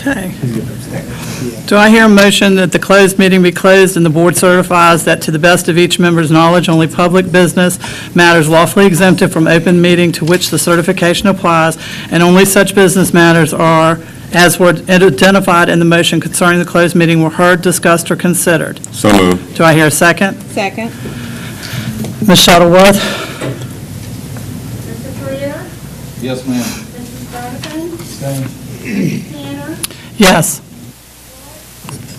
Okay. Do I hear a motion that the closed meeting be closed and the board certifies that to the best of each member's knowledge, only public business matters lawfully exempted from open meeting to which the certification applies, and only such business matters are, as were identified in the motion concerning the closed meeting, were heard, discussed, or considered? So moved. Do I hear a second? Second. Ms. Shuttleworth? Mr. Pereira? Yes, ma'am. Mrs. Jonathan? Same. Tanner? Yes.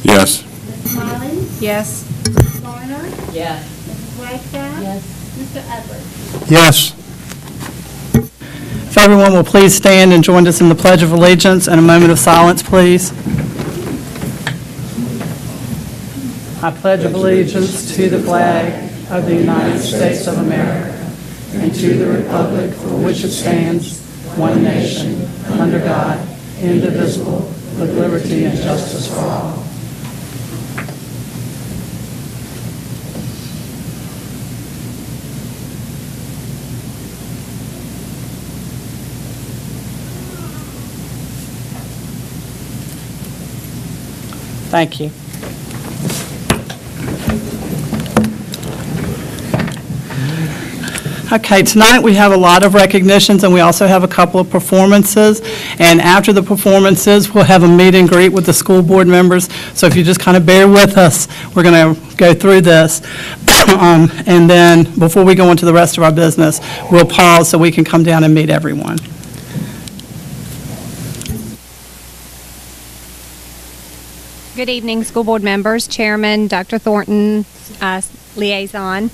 Yes. Ms. Smiley? Yes. Mrs. Garner? Yes. Mrs. Wagstaff? Yes. Mr. Edwards? Yes. If everyone will please stand and join us in the Pledge of Allegiance and a moment of silence, please. I pledge allegiance to the flag of the United States of America and to the republic for which it stands, one nation, under God, indivisible, with liberty and justice for all. Thank you. Okay, tonight we have a lot of recognitions, and we also have a couple of performances. And after the performances, we'll have a meet and greet with the school board members. So if you just kind of bear with us, we're going to go through this. And then before we go into the rest of our business, we'll pause so we can come down and meet everyone. Good evening, school board members, chairman, Dr. Thornton, liaison.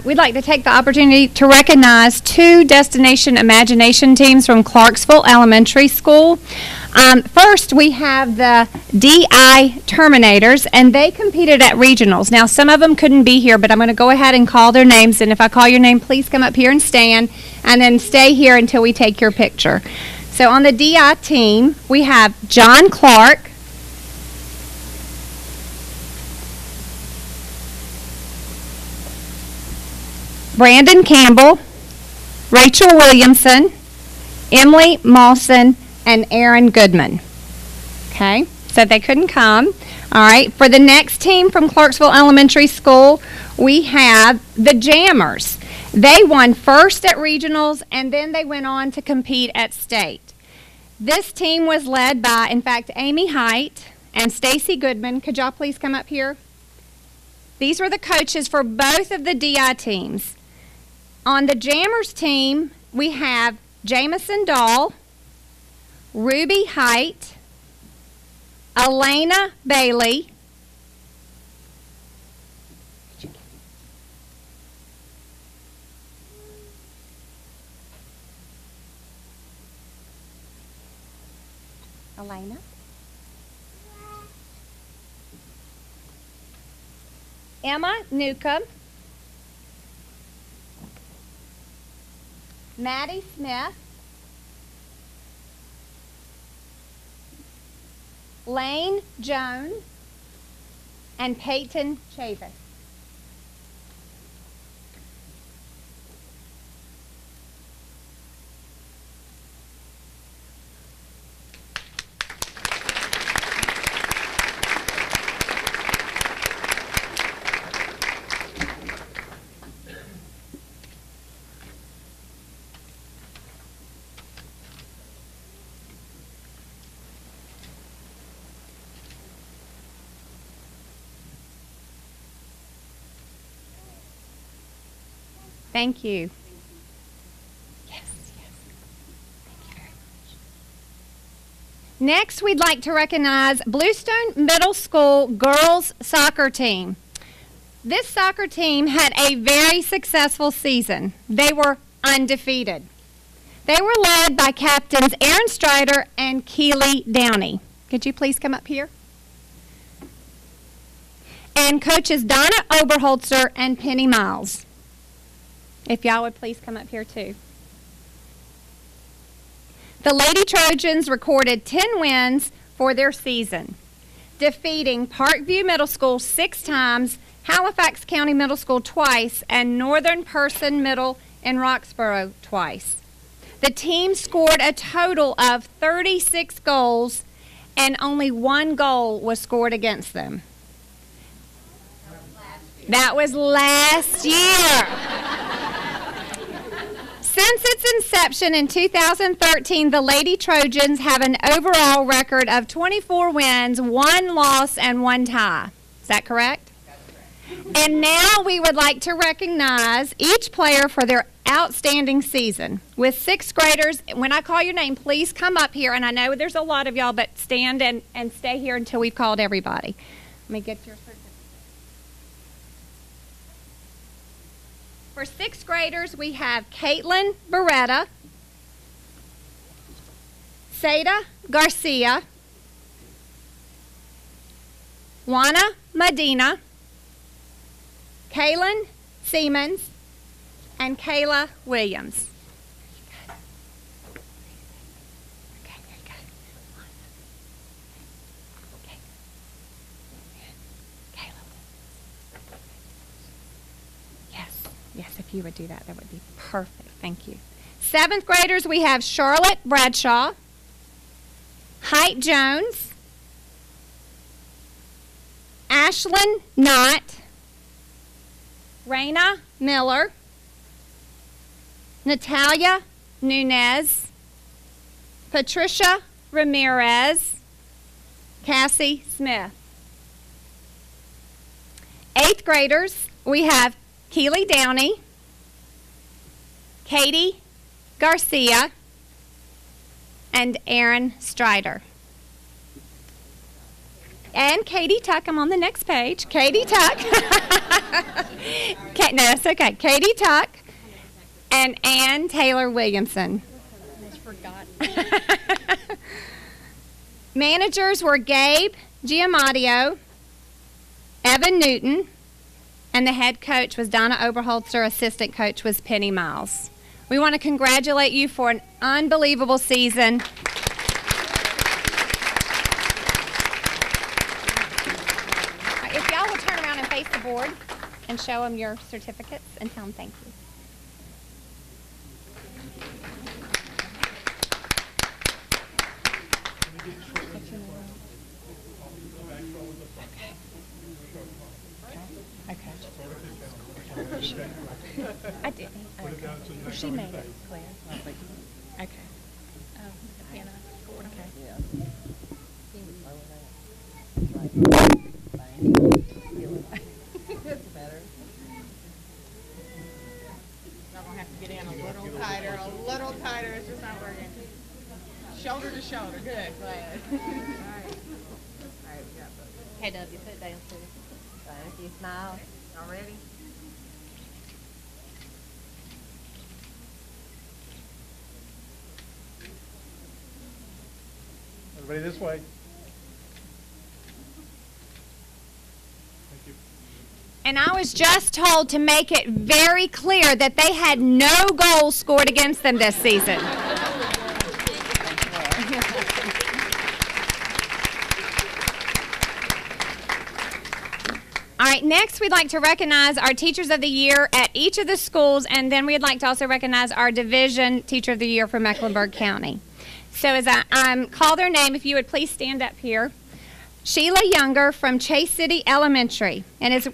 We'd like to take the opportunity to recognize two Destination Imagination teams from Clarksville Elementary School. First, we have the DI Terminators, and they competed at regionals. Now, some of them couldn't be here, but I'm going to go ahead and call their names, and if I call your name, please come up here and stand, and then stay here until we take your picture. So on the DI team, we have John Clark, Brandon Campbell, Rachel Williamson, Emily Mawson, and Aaron Goodman. Okay, so they couldn't come. All right, for the next team from Clarksville Elementary School, we have the Jammers. They won first at regionals, and then they went on to compete at state. This team was led by, in fact, Amy Height and Stacy Goodman. Could y'all please come up here? These were the coaches for both of the DI teams. On the Jammers team, we have Jamison Dahl, Ruby Height, Elena Bailey, Emma Newcomb, Maddie Smith, Lane Jones, and Peyton Chavis. Thank you. Yes, yes. Thank you very much. Next, we'd like to recognize Bluestone Middle School girls soccer team. This soccer team had a very successful season. They were undefeated. They were led by captains Aaron Strider and Keely Downey. Could you please come up here? And coaches Donna Oberholzer and Penny Miles. If y'all would please come up here too. The Lady Trojans recorded 10 wins for their season, defeating Parkview Middle School 6 times, Halifax County Middle School twice, and Northern Person Middle in Roxborough twice. The team scored a total of 36 goals and only one goal was scored against them? That was last year. Since its inception in 2013, the Lady Trojans have an overall record of 24 wins, 1 loss, and 1 tie. Is that correct? And now we would like to recognize each player for their outstanding season. With 6th graders, when I call your name, please come up here. And I know there's a lot of y'all, but stand and stay here until we've called everybody. Let me get your certificate. For 6th graders, we have Caitlin Beretta, Seda Garcia, Juana Medina, Kaylin Siemens, and Kayla Williams. Okay, very good. Okay. Kayla. Yes, if you would do that, that would be perfect. Thank you. 7th graders, we have Charlotte Bradshaw, Height Jones, Ashlyn Knott, Raina Miller, Natalia Nunez, Patricia Ramirez, Cassie Smith. 8th graders, we have Keely Downey, Katie Garcia, and Aaron Strider. And Katie Tuck, I'm on the next page. Katie Tuck. No, that's okay. Katie Tuck and Ann Taylor Williamson. Almost forgot. Managers were Gabe Giammattio, Evan Newton, and the head coach was Donna Oberholzer. Assistant coach was Penny Miles. We want to congratulate you for an unbelievable season. If y'all will turn around and face the board and show them your certificates and tell them thank you. Okay. I didn't. Okay. She made it, Claire. Okay. Hannah. Okay. I'm gonna have to get in a little tighter, It's just not working. Shoulder to shoulder. Good. Glad. All right. We got this. Hey, W, sit down, too. Thank you. Smile. Y'all ready? Everybody this way. And I was just told to make it very clear that they had no goals scored against them this season. All right, next we'd like to recognize our Teachers of the Year at each of the schools, and then we'd like to also recognize our Division Teacher of the Year for Mecklenburg County. So as I call their name, if you would please stand up here. Sheila Younger from Chase City Elementary, and is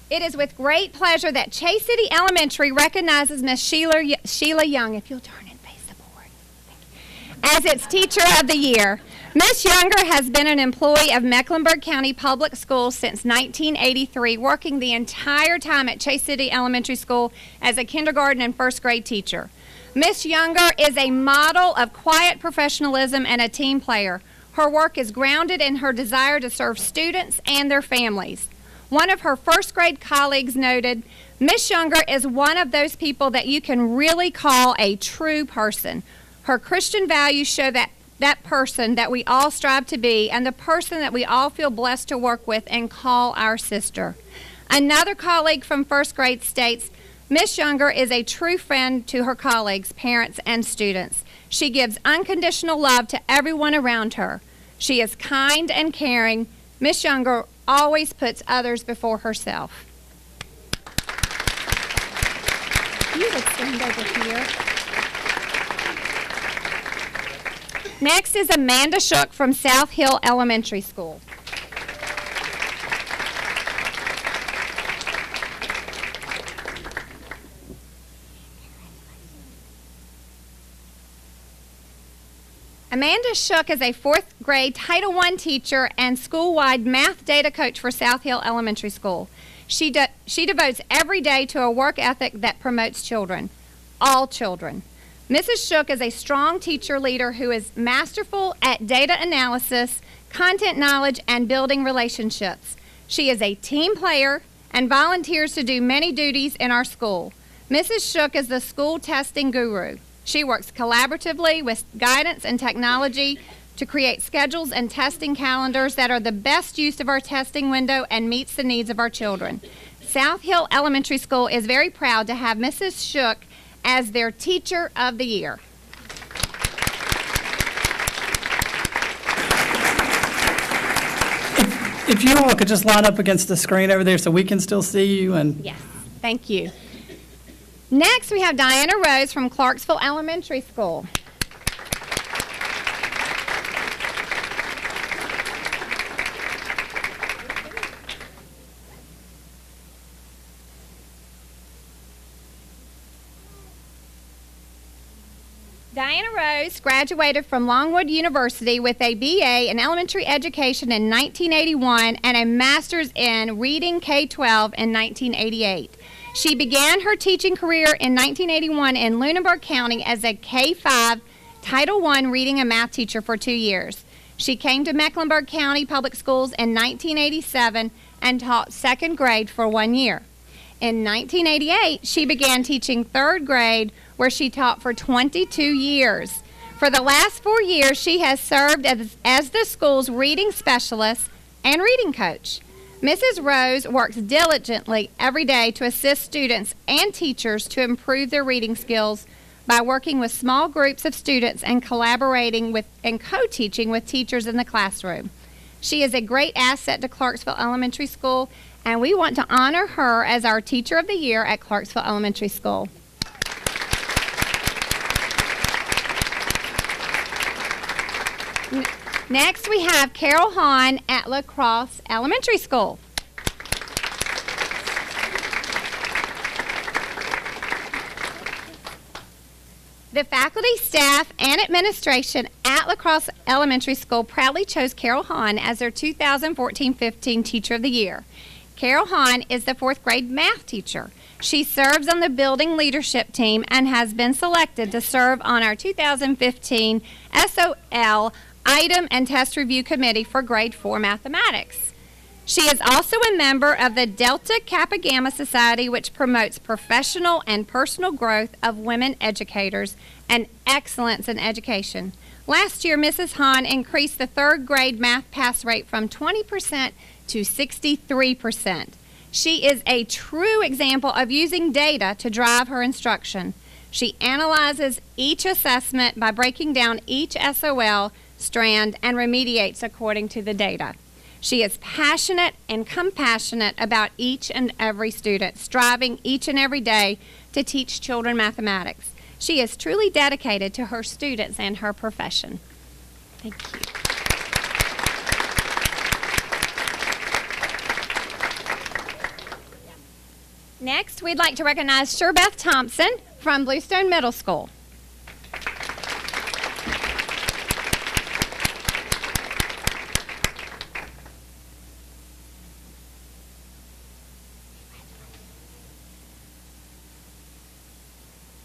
It is with great pleasure that Chase City Elementary recognizes Miss Sheila Young, if you'll turn and face the board, as its Teacher of the Year. Miss Younger has been an employee of Mecklenburg County Public Schools since 1983, working the entire time at Chase City Elementary School as a kindergarten and first grade teacher. Miss Younger is a model of quiet professionalism and a team player. Her work is grounded in her desire to serve students and their families. One of her first grade colleagues noted, Miss Younger is one of those people that you can really call a true person. Her Christian values show that person that we all strive to be and the person that we all feel blessed to work with and call our sister. Another colleague from first grade states, Miss Younger is a true friend to her colleagues, parents, and students. She gives unconditional love to everyone around her. She is kind and caring. Miss Younger always puts others before herself. You would stand over here. Next is Amanda Shook from South Hill Elementary School. Amanda Shook is a fourth grade Title I teacher and school-wide math data coach for South Hill Elementary School. She devotes every day to a work ethic that promotes children, all children. Mrs. Shook is a strong teacher leader who is masterful at data analysis, content knowledge, and building relationships. She is a team player and volunteers to do many duties in our school. Mrs. Shook is the school testing guru. She works collaboratively with guidance and technology to create schedules and testing calendars that are the best use of our testing window and meets the needs of our children. South Hill Elementary School is very proud to have Mrs. Shook as their Teacher of the Year. If you all could just line up against the screen over there so we can still see you. And Yes, thank you. Next, we have Diana Rose from Clarksville Elementary School. Diana Rose graduated from Longwood University with a BA in elementary education in 1981 and a master's in reading K-12 in 1988. She began her teaching career in 1981 in Lunenburg County as a K-5 Title I reading and math teacher for 2 years. She came to Mecklenburg County Public Schools in 1987 and taught second grade for 1 year. In 1988, she began teaching third grade, where she taught for 22 years. For the last 4 years, she has served as the school's reading specialist and reading coach. Mrs. Rose works diligently every day to assist students and teachers to improve their reading skills by working with small groups of students and collaborating with and co-teaching with teachers in the classroom. She is a great asset to Clarksville Elementary School, and we want to honor her as our Teacher of the Year at Clarksville Elementary School. Next, we have Carol Hahn at La Crosse Elementary School. The faculty, staff, and administration at La Crosse Elementary School proudly chose Carol Hahn as their 2014-15 Teacher of the Year. Carol Hahn is the fourth grade math teacher. She serves on the building leadership team and has been selected to serve on our 2015 SOL Item and Test Review Committee for Grade 4 Mathematics. She is also a member of the Delta Kappa Gamma Society, which promotes professional and personal growth of women educators and excellence in education. Last year, Mrs. Hahn increased the third grade math pass rate from 20% to 63%. She is a true example of using data to drive her instruction. She analyzes each assessment by breaking down each SOL strand and remediates according to the data. She is passionate and compassionate about each and every student, striving each and every day to teach children mathematics. She is truly dedicated to her students and her profession. Thank you. Next, we'd like to recognize Sherbeth Thompson from Bluestone Middle School.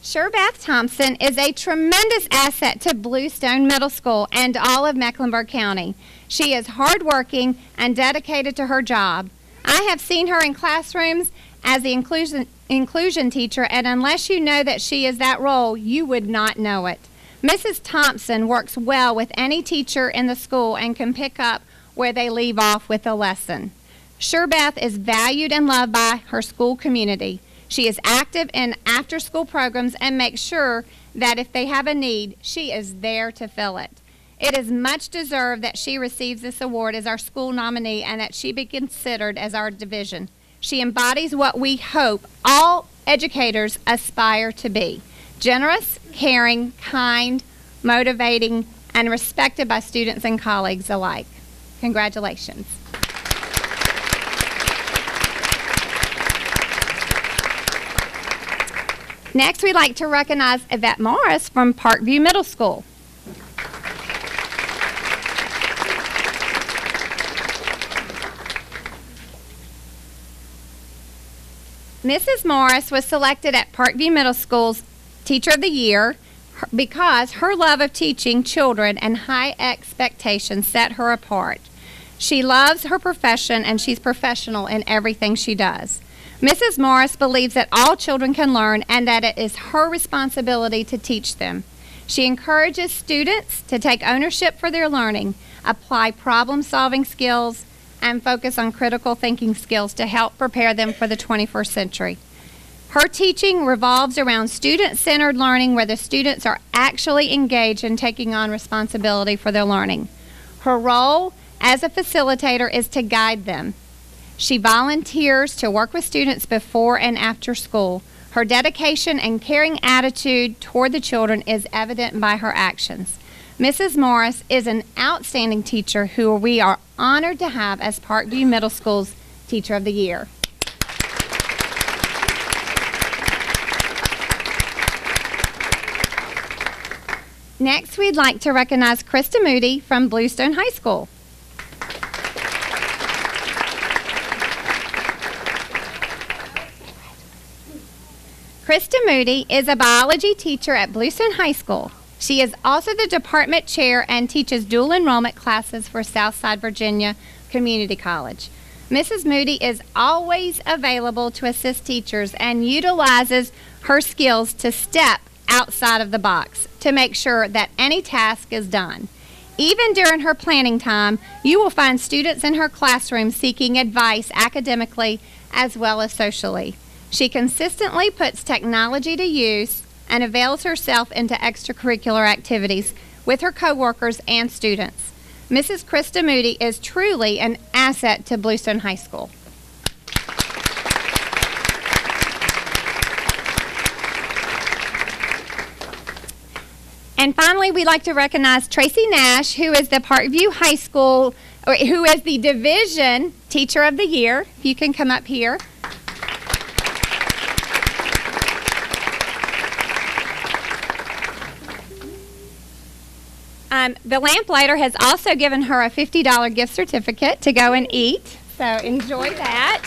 Sherbeth Thompson is a tremendous asset to Bluestone Middle School and all of Mecklenburg County. She is hardworking and dedicated to her job. I have seen her in classrooms as the inclusion teacher, and unless you know that she is that role, you would not know it. Mrs. Thompson works well with any teacher in the school and can pick up where they leave off with a lesson. Sherbeth is valued and loved by her school community. She is active in after-school programs and makes sure that if they have a need, she is there to fill it. It is much deserved that she receives this award as our school nominee and that she be considered as our division. She embodies what we hope all educators aspire to be: generous, caring, kind, motivating, and respected by students and colleagues alike. Congratulations. Next, we'd like to recognize Yvette Morris from Parkview Middle School. Mrs. Morris was selected at Parkview Middle School's Teacher of the Year because her love of teaching children and high expectations set her apart. She loves her profession and she's professional in everything she does. Mrs. Morris believes that all children can learn and that it is her responsibility to teach them. She encourages students to take ownership for their learning, apply problem-solving skills, and focus on critical thinking skills to help prepare them for the 21st century. Her teaching revolves around student-centered learning where the students are actually engaged in taking on responsibility for their learning. Her role as a facilitator is to guide them. She volunteers to work with students before and after school. Her dedication and caring attitude toward the children is evident by her actions. Mrs. Morris is an outstanding teacher who we are honored to have as Parkview Middle School's Teacher of the Year. Next, we'd like to recognize Krista Moody from Bluestone High School. Krista Moody is a biology teacher at Bluestone High School. She is also the department chair and teaches dual enrollment classes for Southside Virginia Community College. Mrs. Moody is always available to assist teachers and utilizes her skills to step outside of the box to make sure that any task is done. Even during her planning time, you will find students in her classroom seeking advice academically as well as socially. She consistently puts technology to use and avails herself into extracurricular activities with her coworkers and students. Mrs. Krista Moody is truly an asset to Bluestone High School. And finally, we'd like to recognize Tracy Nash, who is the Parkview High School, or who is the Division Teacher of the Year. If you can come up here. The Lamplighter has also given her a $50 gift certificate to go and eat, so enjoy that.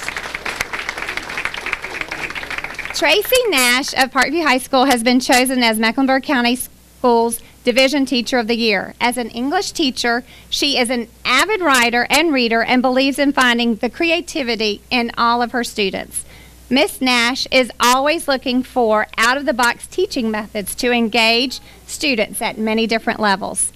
Tracy Nash of Parkview High School has been chosen as Mecklenburg County Schools Division Teacher of the Year. As an English teacher, she is an avid writer and reader and believes in finding the creativity in all of her students. Miss Nash is always looking for out-of-the-box teaching methods to engage students at many different levels.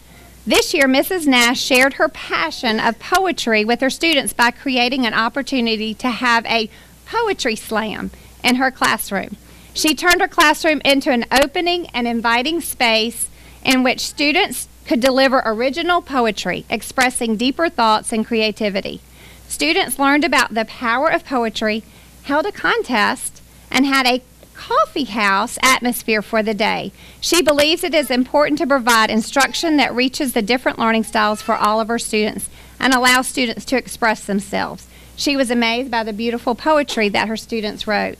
This year, Mrs. Nash shared her passion of poetry with her students by creating an opportunity to have a poetry slam in her classroom. She turned her classroom into an opening and inviting space in which students could deliver original poetry, expressing deeper thoughts and creativity. Students learned about the power of poetry, held a contest, and had a coffee house atmosphere for the day. She believes it is important to provide instruction that reaches the different learning styles for all of her students and allows students to express themselves. She was amazed by the beautiful poetry that her students wrote.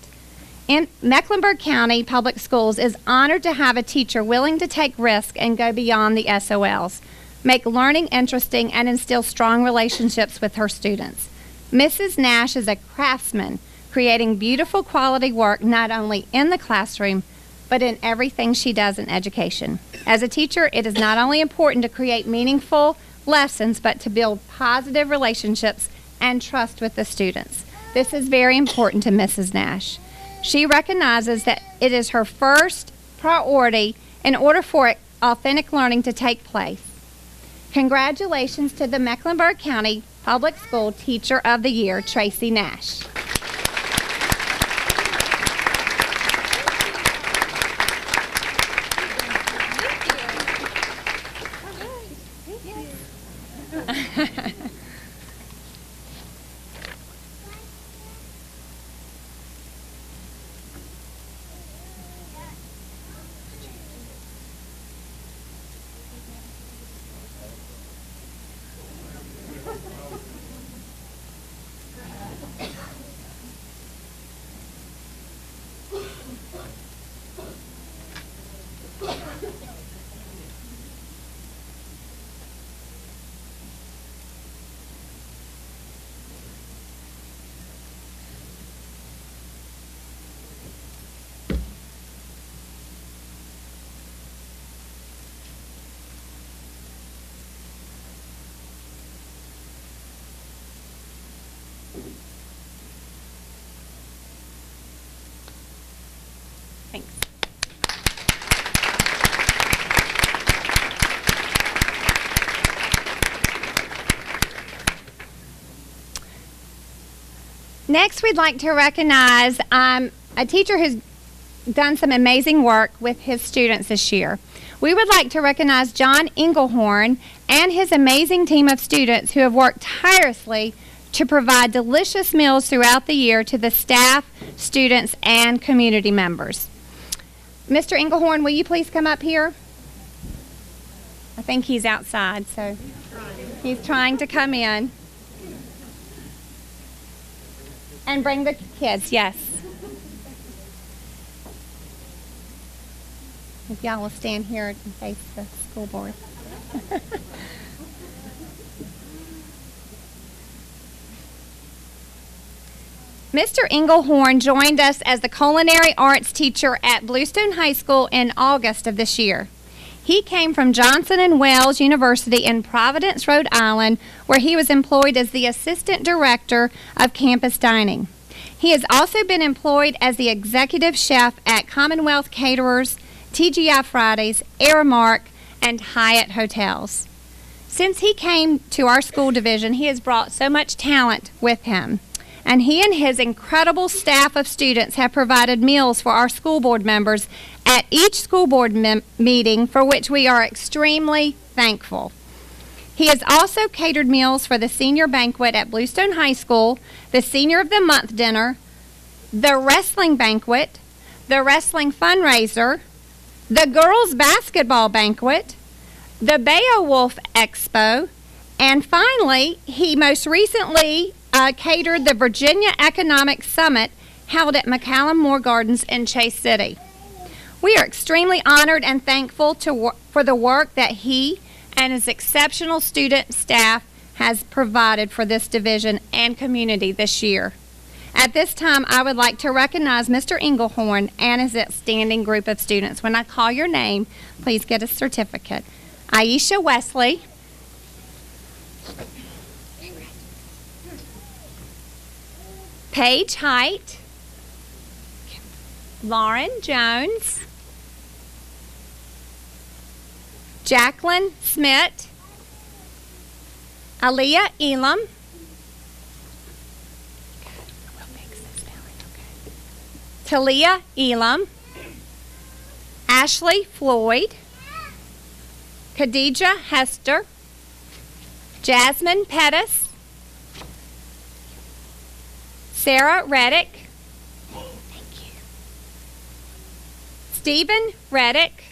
In Mecklenburg County Public Schools is honored to have a teacher willing to take risks and go beyond the SOLs, make learning interesting, and instill strong relationships with her students. Mrs. Nash is a craftsman, creating beautiful quality work not only in the classroom, but in everything she does in education. As a teacher, it is not only important to create meaningful lessons, but to build positive relationships and trust with the students. This is very important to Mrs. Nash. She recognizes that it is her first priority in order for authentic learning to take place. Congratulations to the Mecklenburg County Public School Teacher of the Year, Tracy Nash. Next, we'd like to recognize a teacher who's done some amazing work with his students this year. We would like to recognize John Englehorn and his amazing team of students who have worked tirelessly to provide delicious meals throughout the year to the staff, students, and community members. Mr. Englehorn, will you please come up here? I think he's outside, so he's trying to come in. And bring the kids, yes. If y'all will stand here and face the school board. Mr. Englehorn joined us as the culinary arts teacher at Bluestone High School in August of this year. He came from Johnson & Wales University in Providence, Rhode Island, where he was employed as the assistant director of campus dining. He has also been employed as the executive chef at Commonwealth Caterers, TGI Fridays, Aramark, and Hyatt Hotels. Since he came to our school division, he has brought so much talent with him. And he and his incredible staff of students have provided meals for our school board members at each school board meeting, for which we are extremely thankful. He has also catered meals for the senior banquet at Bluestone High School, the Senior of the Month dinner, the wrestling banquet, the wrestling fundraiser, the girls basketball banquet, the Beowulf Expo, and finally, he most recently catered the Virginia Economic Summit held at McCallum Moore Gardens in Chase City. We are extremely honored and thankful for the work that he and his exceptional student staff has provided for this division and community this year. At this time, I would like to recognize Mr. Englehorn and his outstanding group of students. When I call your name, please get a certificate. Aisha Wesley, Paige Height, Lauren Jones, Jacqueline Smith, Aaliyah Elam, Talia Elam, Ashley Floyd, Khadijah Hester, Jasmine Pettis, Sarah Reddick, Stephen Reddick,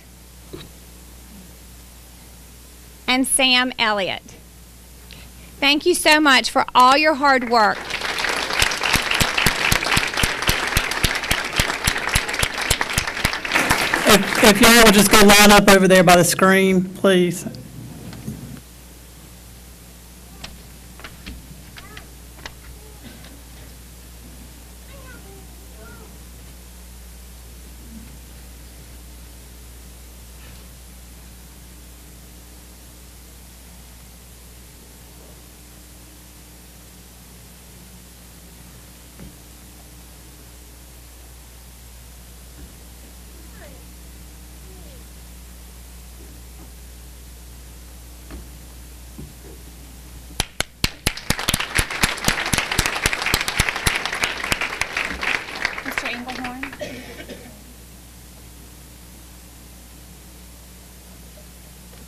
and Sam Elliott. Thank you so much for all your hard work. If y'all will just go line up over there by the screen, please.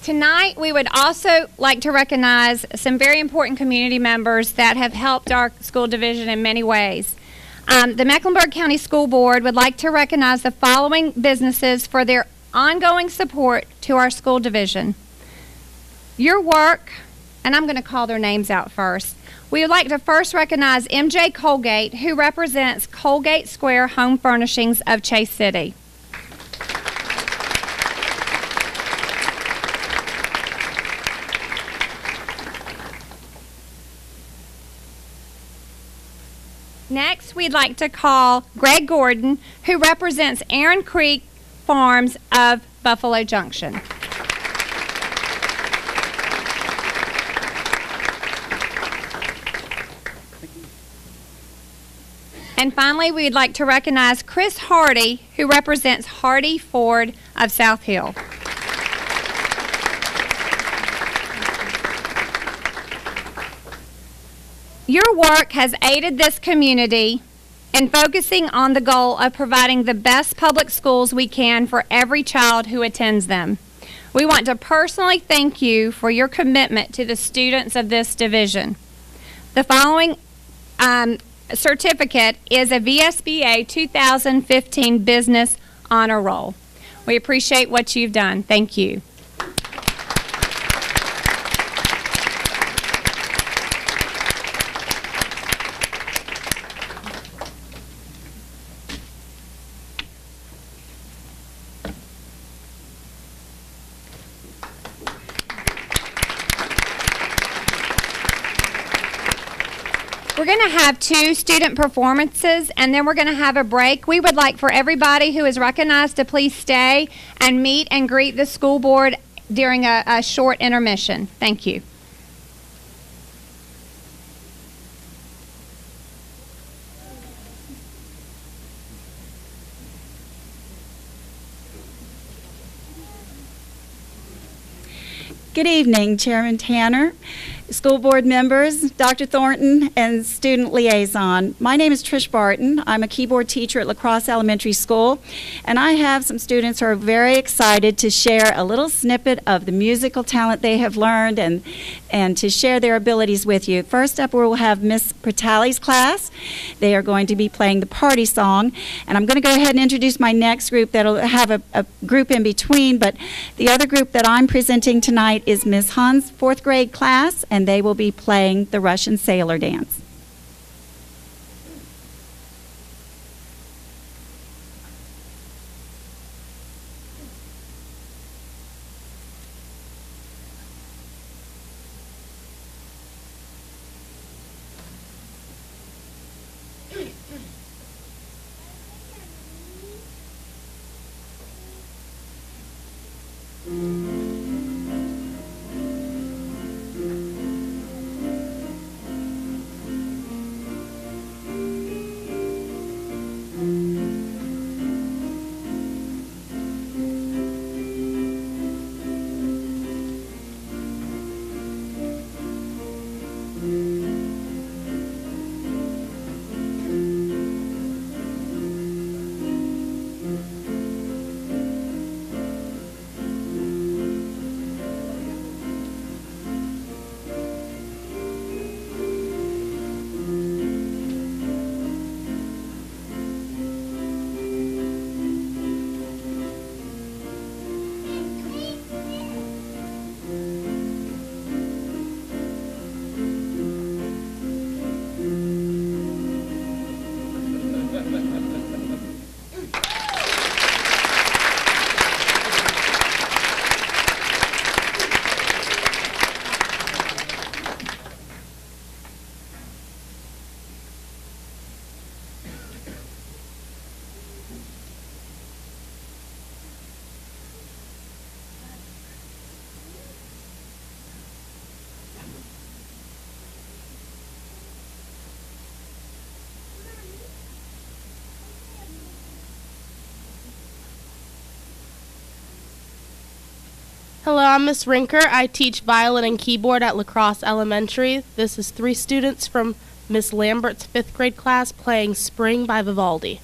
Tonight, we would also like to recognize some very important community members that have helped our school division in many ways. The Mecklenburg County School Board would like to recognize the following businesses for their ongoing support to our school division. Your work, and I'm going to call their names out first. We would like to first recognize MJ Colgate, who represents Colgate Square Home Furnishings of Chase City. Next, we'd like to call Greg Gordon, who represents Aaron Creek Farms of Buffalo Junction. And finally, we'd like to recognize Chris Hardy, who represents Hardy Ford of South Hill. Your work has aided this community in focusing on the goal of providing the best public schools we can for every child who attends them. We want to personally thank you for your commitment to the students of this division. The following certificate is a VSBA 2015 Business Honor Roll. We appreciate what you've done. Thank you. We're going to have 2 student performances, and then we're going to have a break. We would like for everybody who is recognized to please stay and meet and greet the school board during a short intermission. Thank you. Good evening, Chairman Tanner, school board members, Dr. Thornton, and student liaison. My name is Trish Barton. I'm a keyboard teacher at La Crosse Elementary School, and I have some students who are very excited to share a little snippet of the musical talent they have learned and to share their abilities with you. First up, we'll have Miss Pratali's class. They are going to be playing the party song, and I'm going to go ahead and introduce my next group that'll have a group in between, but the other group that I'm presenting tonight is Miss Han's 4th grade class, and they will be playing the Russian Sailor Dance. Hello, I'm Miss Rinker. I teach violin and keyboard at La Crosse Elementary. This is 3 students from Miss Lambert's 5th grade class playing Spring by Vivaldi.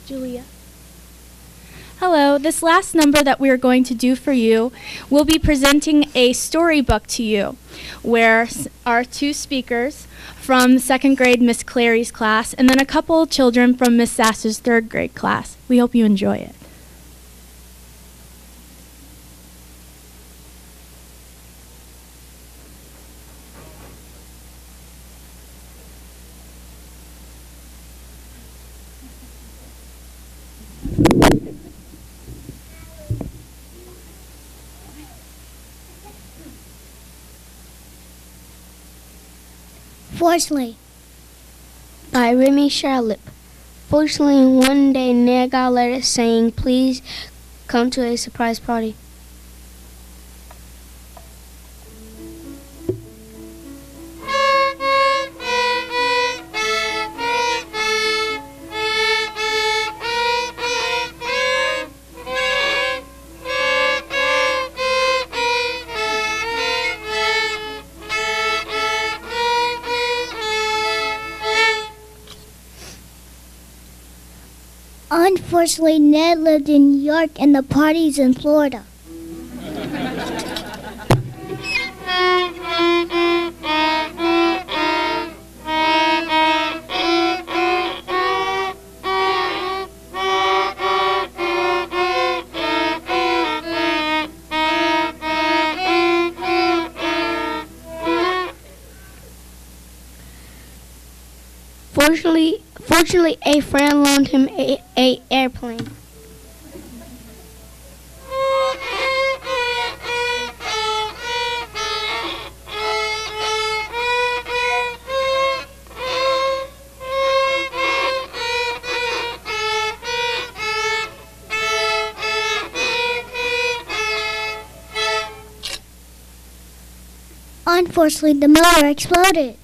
Julia. Hello, this last number that we are going to do for you, we'll be presenting a storybook to you, where our two speakers from second grade Miss Clary's class, and then a couple children from Miss Sasser's third grade class. We hope you enjoy it. Fortunately, by Remy Charlotte. Fortunately, one day Ned got a letter saying, please come to a surprise party. Unfortunately, Ned lived in New York and the party's in Florida. Fortunately, a friend loaned him a airplane. Unfortunately, the motor exploded.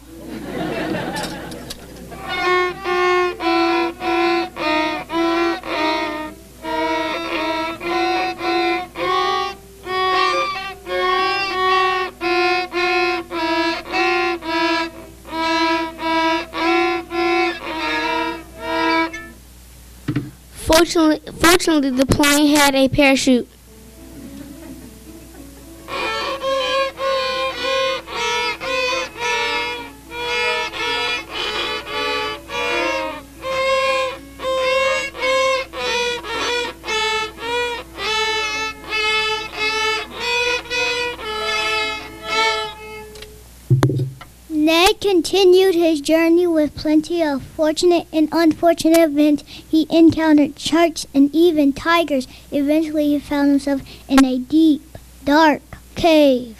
Fortunately, the plane had a parachute. Ned continued his journey with plenty of fortunate and unfortunate events. He encountered sharks and even tigers. Eventually, he found himself in a deep, dark cave.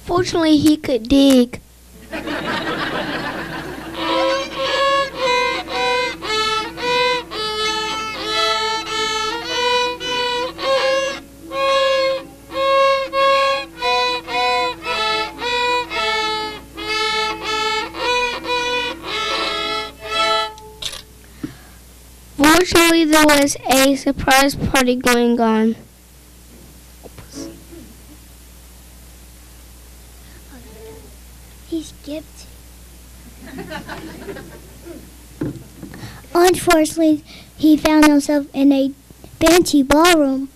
Fortunately, he could dig. Fortunately, there was a surprise party going on. He skipped. Unfortunately, he found himself in a fancy ballroom.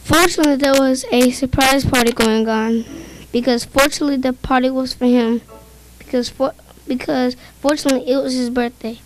Fortunately, there was a surprise party going on, because fortunately the party was for him, because fortunately it was his birthday.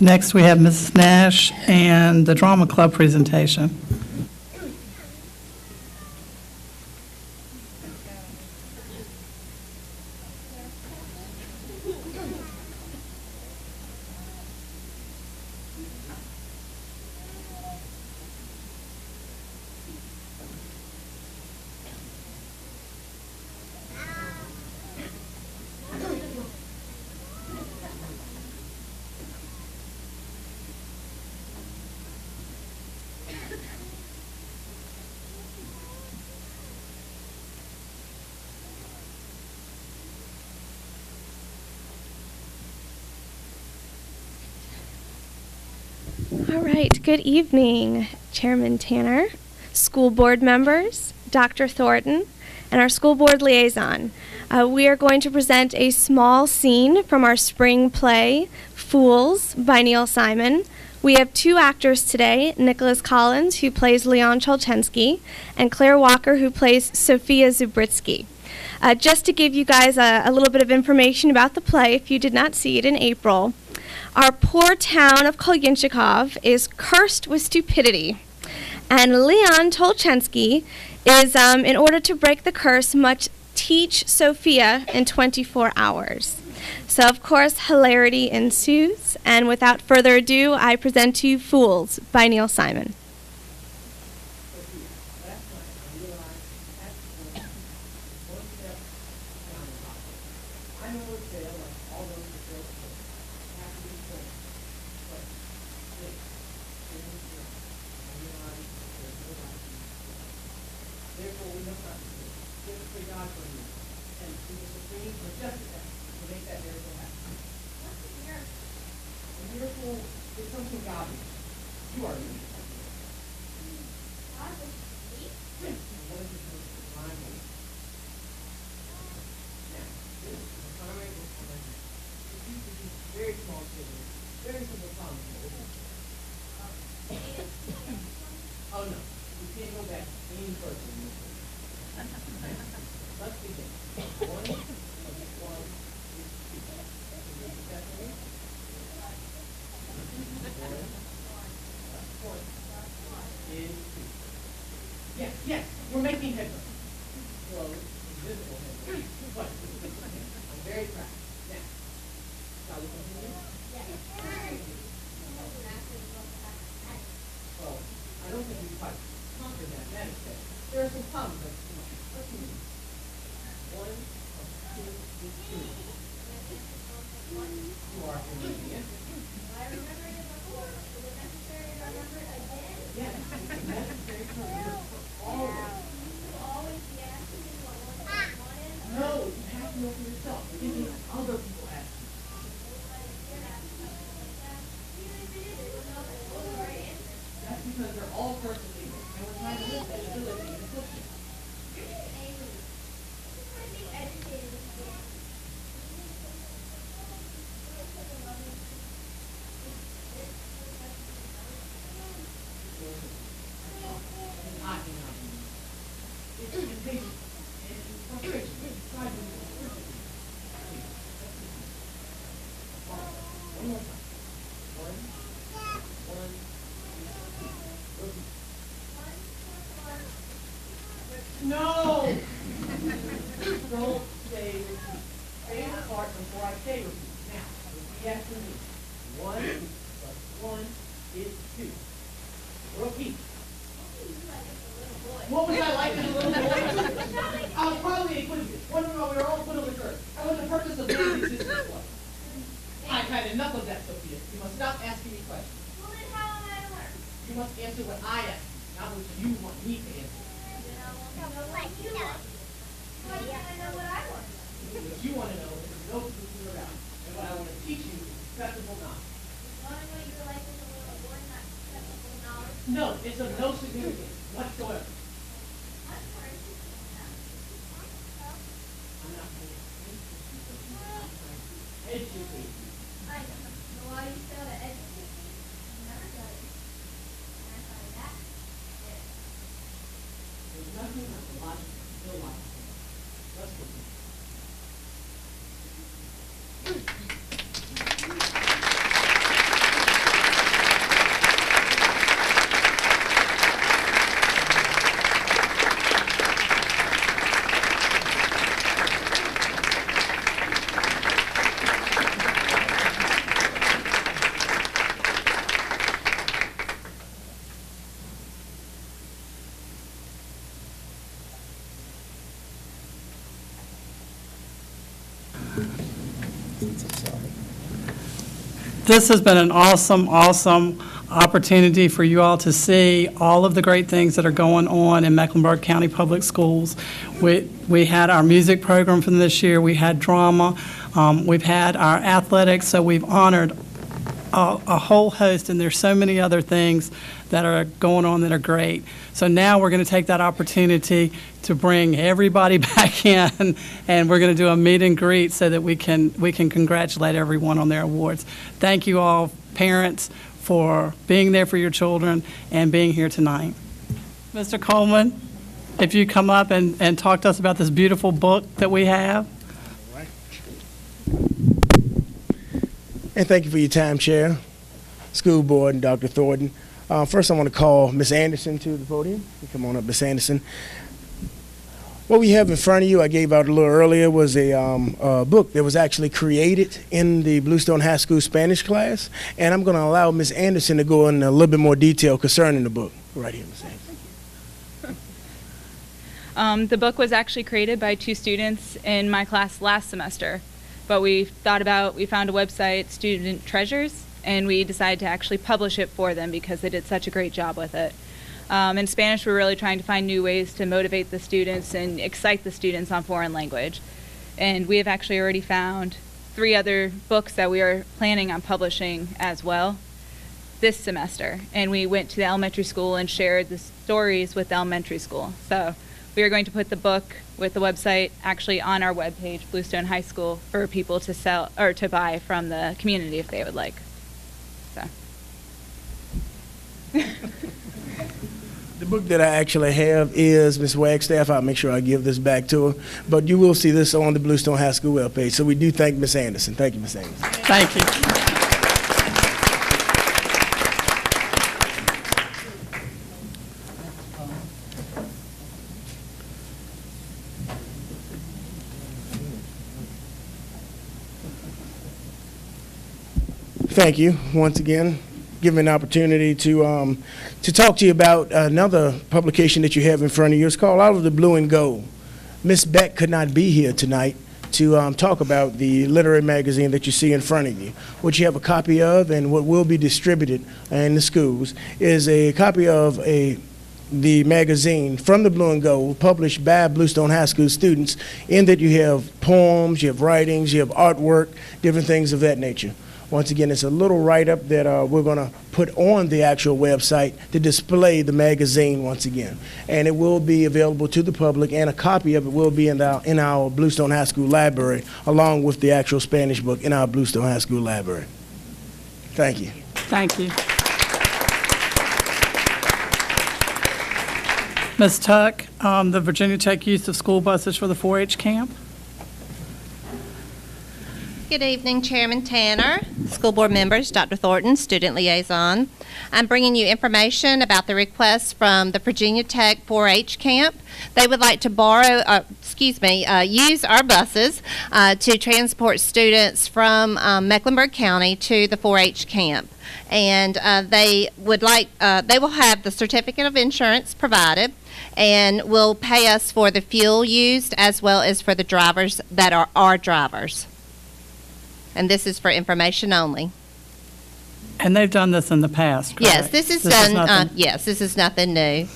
Next, we have Mrs. Nash and the Drama Club presentation. All right, good evening, Chairman Tanner, school board members, Dr. Thornton, and our school board liaison. We are going to present a small scene from our spring play, Fools, by Neil Simon. We have two actors today, Nicholas Collins, who plays Leon Cholchensky, and Claire Walker, who plays Sophia Zubritsky. Just to give you guys a little bit of information about the play, if you did not see it in April, our poor town of Kolyanchikov is cursed with stupidity. And Leon Tolchensky is, in order to break the curse, must teach Sophia in 24 hours. So, of course, hilarity ensues. And without further ado, I present to you Fools by Neil Simon. Yes, we're making headway. Slow, invisible headway. But I'm very proud. Now, shall we continue? Well, I don't think we quite conquered that manifest. There are some problems, but come on, let's move. 1, 2, 3. You are Olivia. I remember it before. Is it necessary to remember it again? Yes, it's necessary to remember always. Always be asking me what one is? No, you have to know for yourself. You're giving other people ask you. That's because they're all person people, and we're trying to lift that ability and push it. No! Don't say repeat. Say the part before I say repeat. Now, repeat after me. 1 plus 1 is 2. Repeat. What was I like as a little boy? I was probably a equipment. One of them, we were all put on the curve. I was the purpose of being existence was. I've had enough of that, Sophia. You must stop asking me questions. Well, then how am I to learn? You must answer what I ask you, not what you want me to answer. What you want? Why do I know what I want? What you want to know is no truth about. And what I want to teach you is acceptable knowledge. Knowing what your life is a little more not acceptable knowledge? No, it's of no significance whatsoever. I'm not going to educate you. I know. So why do you still to educate me? I never got it. And I thought of that. Yeah. There's nothing that's illogical, illogical. Let's go. This has been an awesome, awesome opportunity for you all to see all of the great things that are going on in Mecklenburg County Public Schools. We had our music program from this year. We had drama. We've had our athletics. So we've honored a whole host, and there's so many other things that are going on that are great. So now we're going to take that opportunity to bring everybody back in, and we're going to do a meet and greet so that we can congratulate everyone on their awards. Thank you all, parents, for being there for your children and being here tonight. Mr. Coleman, if you come up and talk to us about this beautiful book that we have. And thank you for your time, Chair, School Board, and Dr. Thornton. First, I want to call Ms. Anderson to the podium. You come on up, Ms. Anderson. What we have in front of you, I gave out a little earlier, was a book that was actually created in the Bluestone High School Spanish class. And I'm going to allow Ms. Anderson to go in a little bit more detail concerning the book. Right here, Ms. Anderson. The book was actually created by 2 students in my class last semester. But we found a website, Student Treasures, and we decided to actually publish it for them because they did such a great job with it. In Spanish, we're really trying to find new ways to motivate the students and excite the students on foreign language. And we have actually already found 3 other books that we are planning on publishing as well this semester. And we went to the elementary school and shared the stories with the elementary school. So we are going to put the book with the website actually on our webpage, Bluestone High School, for people to sell or to buy from the community if they would like. So. The book that I actually have is Ms. Wagstaff. I'll make sure I give this back to her. But you will see this on the Bluestone High School webpage. So we do thank Ms. Anderson. Thank you, Ms. Anderson. Thank you. Thank you once again. Give me an opportunity to talk to you about another publication that you have in front of you. It's called Out of the Blue and Gold. Miss Beck could not be here tonight to talk about the literary magazine that you see in front of you. What you have a copy of and what will be distributed in the schools is a copy of the magazine From the Blue and Gold, published by Bluestone High School students, in that you have poems, you have writings, you have artwork, different things of that nature. Once again, it's a little write-up that we're going to put on the actual website to display the magazine once again. And it will be available to the public, and a copy of it will be in our Bluestone High School library, along with the actual Spanish book in our Bluestone High School library. Thank you. Thank you. Ms. Tuck, the Virginia Tech use of school buses for the 4-H camp. Good evening, Chairman Tanner, school board members, Dr. Thornton, student liaison. I'm bringing you information about the request from the Virginia Tech 4-H camp. They would like to use our buses to transport students from Mecklenburg County to the 4-H camp. And they will have the certificate of insurance provided, and will pay us for the fuel used as well as for the drivers that are our drivers. And this is for information only. And they've done this in the past, correct? Yes, this is done. Yes, this is nothing new.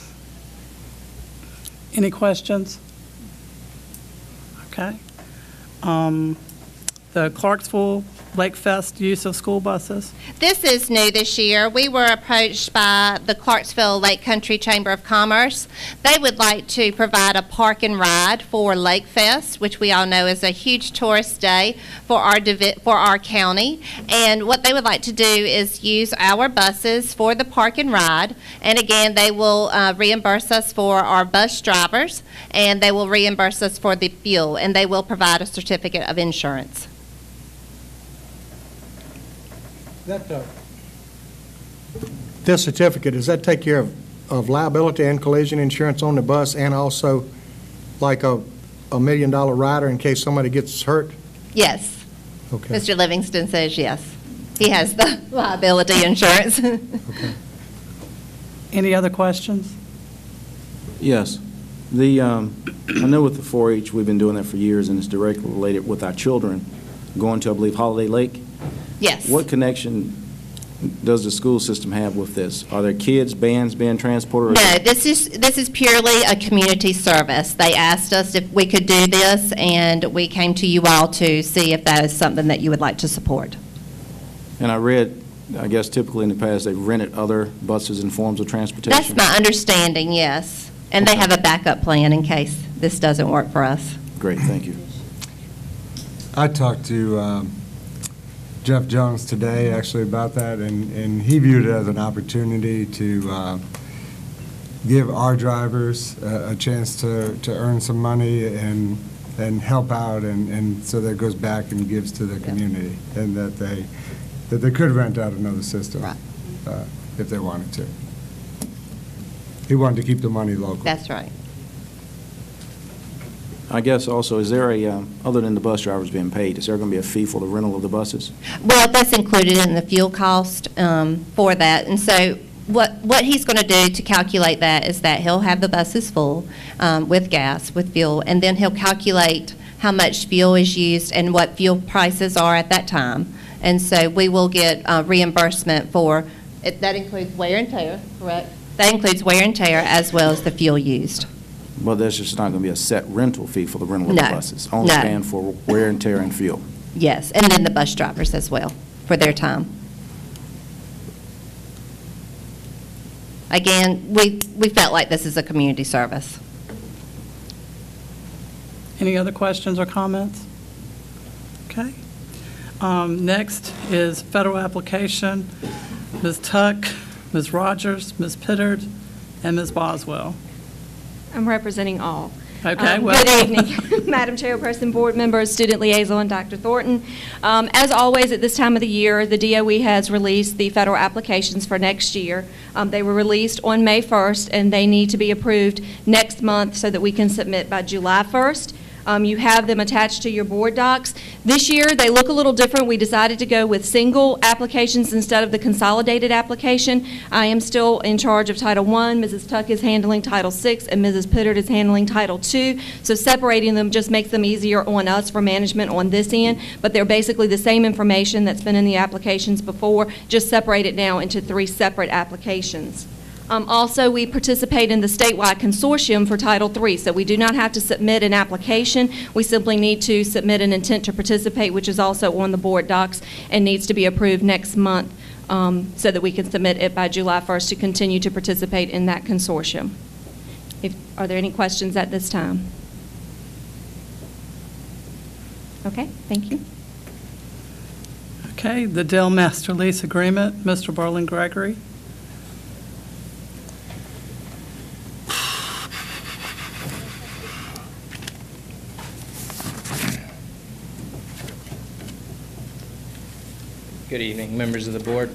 Any questions? Okay. The Clarksville Lake Fest use of school buses? This is new this year. We were approached by the Clarksville Lake Country Chamber of Commerce. They would like to provide a park and ride for Lake Fest, which we all know is a huge tourist day for our county. And what they would like to do is use our buses for the park and ride. And again, they will reimburse us for our bus drivers, and they will reimburse us for the fuel, and they will provide a certificate of insurance. This certificate, does that take care of liability and collision insurance on the bus, and also like a $1 million rider in case somebody gets hurt? Yes. Okay. Mr. Livingston says yes. He has the liability insurance. Okay. Any other questions? Yes. I know with the 4-H, we've been doing that for years, and it's directly related with our children going to, I believe, Holiday Lake. Yes. What connection does the school system have with this? Are there kids, bands being transported? No, this is purely a community service. They asked us if we could do this, and we came to you all to see if that is something that you would like to support. And I read, I guess typically in the past, they've rented other buses and forms of transportation? That's my understanding, yes. And they have a backup plan in case this doesn't work for us. Great, thank you. I talked to Jeff Jones today, actually, about that, and he viewed it as an opportunity to give our drivers a chance to earn some money and help out, and so that goes back and gives to the community, and that they could rent out another system if they wanted to. He wanted to keep the money local. That's right. I guess also, is there a, other than the bus drivers being paid, is there going to be a fee for the rental of the buses? Well, that's included in the fuel cost for that. And so what he's going to do to calculate that is that he'll have the buses full with gas, with fuel, and then he'll calculate how much fuel is used and what fuel prices are at that time. And so we will get reimbursement for, that includes wear and tear, correct? That includes wear and tear as well as the fuel used. Well, there's just not going to be a set rental fee for the rental of the No. buses. Only No. paying for wear and tear and fuel. Yes, and then the bus drivers as well for their time. Again, we felt like this is a community service. Any other questions or comments? Okay. Next is federal application. Ms. Tuck, Ms. Rogers, Ms. Pittard, and Ms. Boswell. I'm representing all. Okay, Good evening, Madam Chairperson, board members, student liaison, Dr. Thornton. As always, at this time of the year, the DOE has released the federal applications for next year. They were released on May 1st, and they need to be approved next month so that we can submit by July 1st. You have them attached to your board docs. This year, they look a little different. We decided to go with single applications instead of the consolidated application. I am still in charge of Title I. Mrs. Tuck is handling Title VI, and Mrs. Pittard is handling Title II. So separating them just makes them easier on us for management on this end, but they're basically the same information that's been in the applications before, just separated now into 3 separate applications. Also, we participate in the statewide consortium for Title III, so we do not have to submit an application. We simply need to submit an intent to participate, which is also on the board docs and needs to be approved next month so that we can submit it by July 1st to continue to participate in that consortium. Are there any questions at this time? Okay, thank you. Okay, the Dell Master Lease Agreement, Mr. Berlin Gregory. Good evening, members of the board,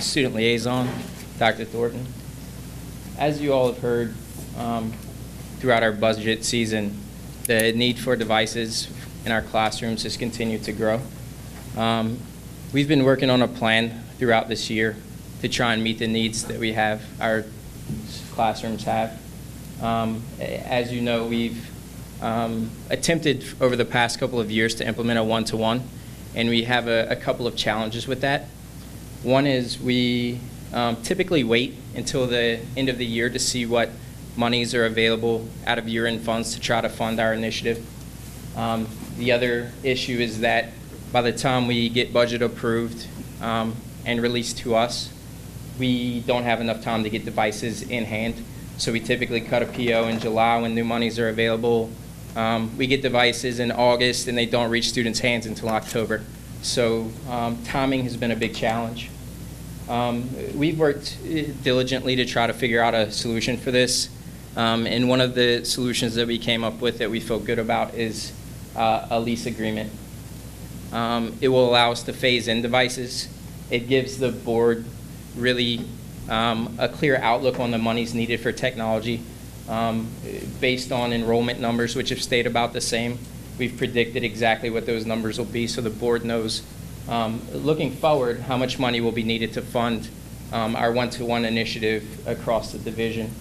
student liaison, Dr. Thornton. As you all have heard throughout our budget season, the need for devices in our classrooms has continued to grow. We've been working on a plan throughout this year to try and meet the needs that we have, our classrooms have. As you know, we've attempted over the past couple of years to implement a one-to-one, and we have a couple of challenges with that. One is we typically wait until the end of the year to see what monies are available out of year-end funds to try to fund our initiative. The other issue is that by the time we get budget approved and released to us, we don't have enough time to get devices in hand. So we typically cut a PO in July when new monies are available. We get devices in August and they don't reach students' hands until October. So timing has been a big challenge. We've worked diligently to try to figure out a solution for this. And one of the solutions that we came up with that we feel good about is a lease agreement. It will allow us to phase in devices. It gives the board really a clear outlook on the monies needed for technology. Based on enrollment numbers, which have stayed about the same, we've predicted exactly what those numbers will be, so the board knows, looking forward, how much money will be needed to fund our one-to-one initiative across the division.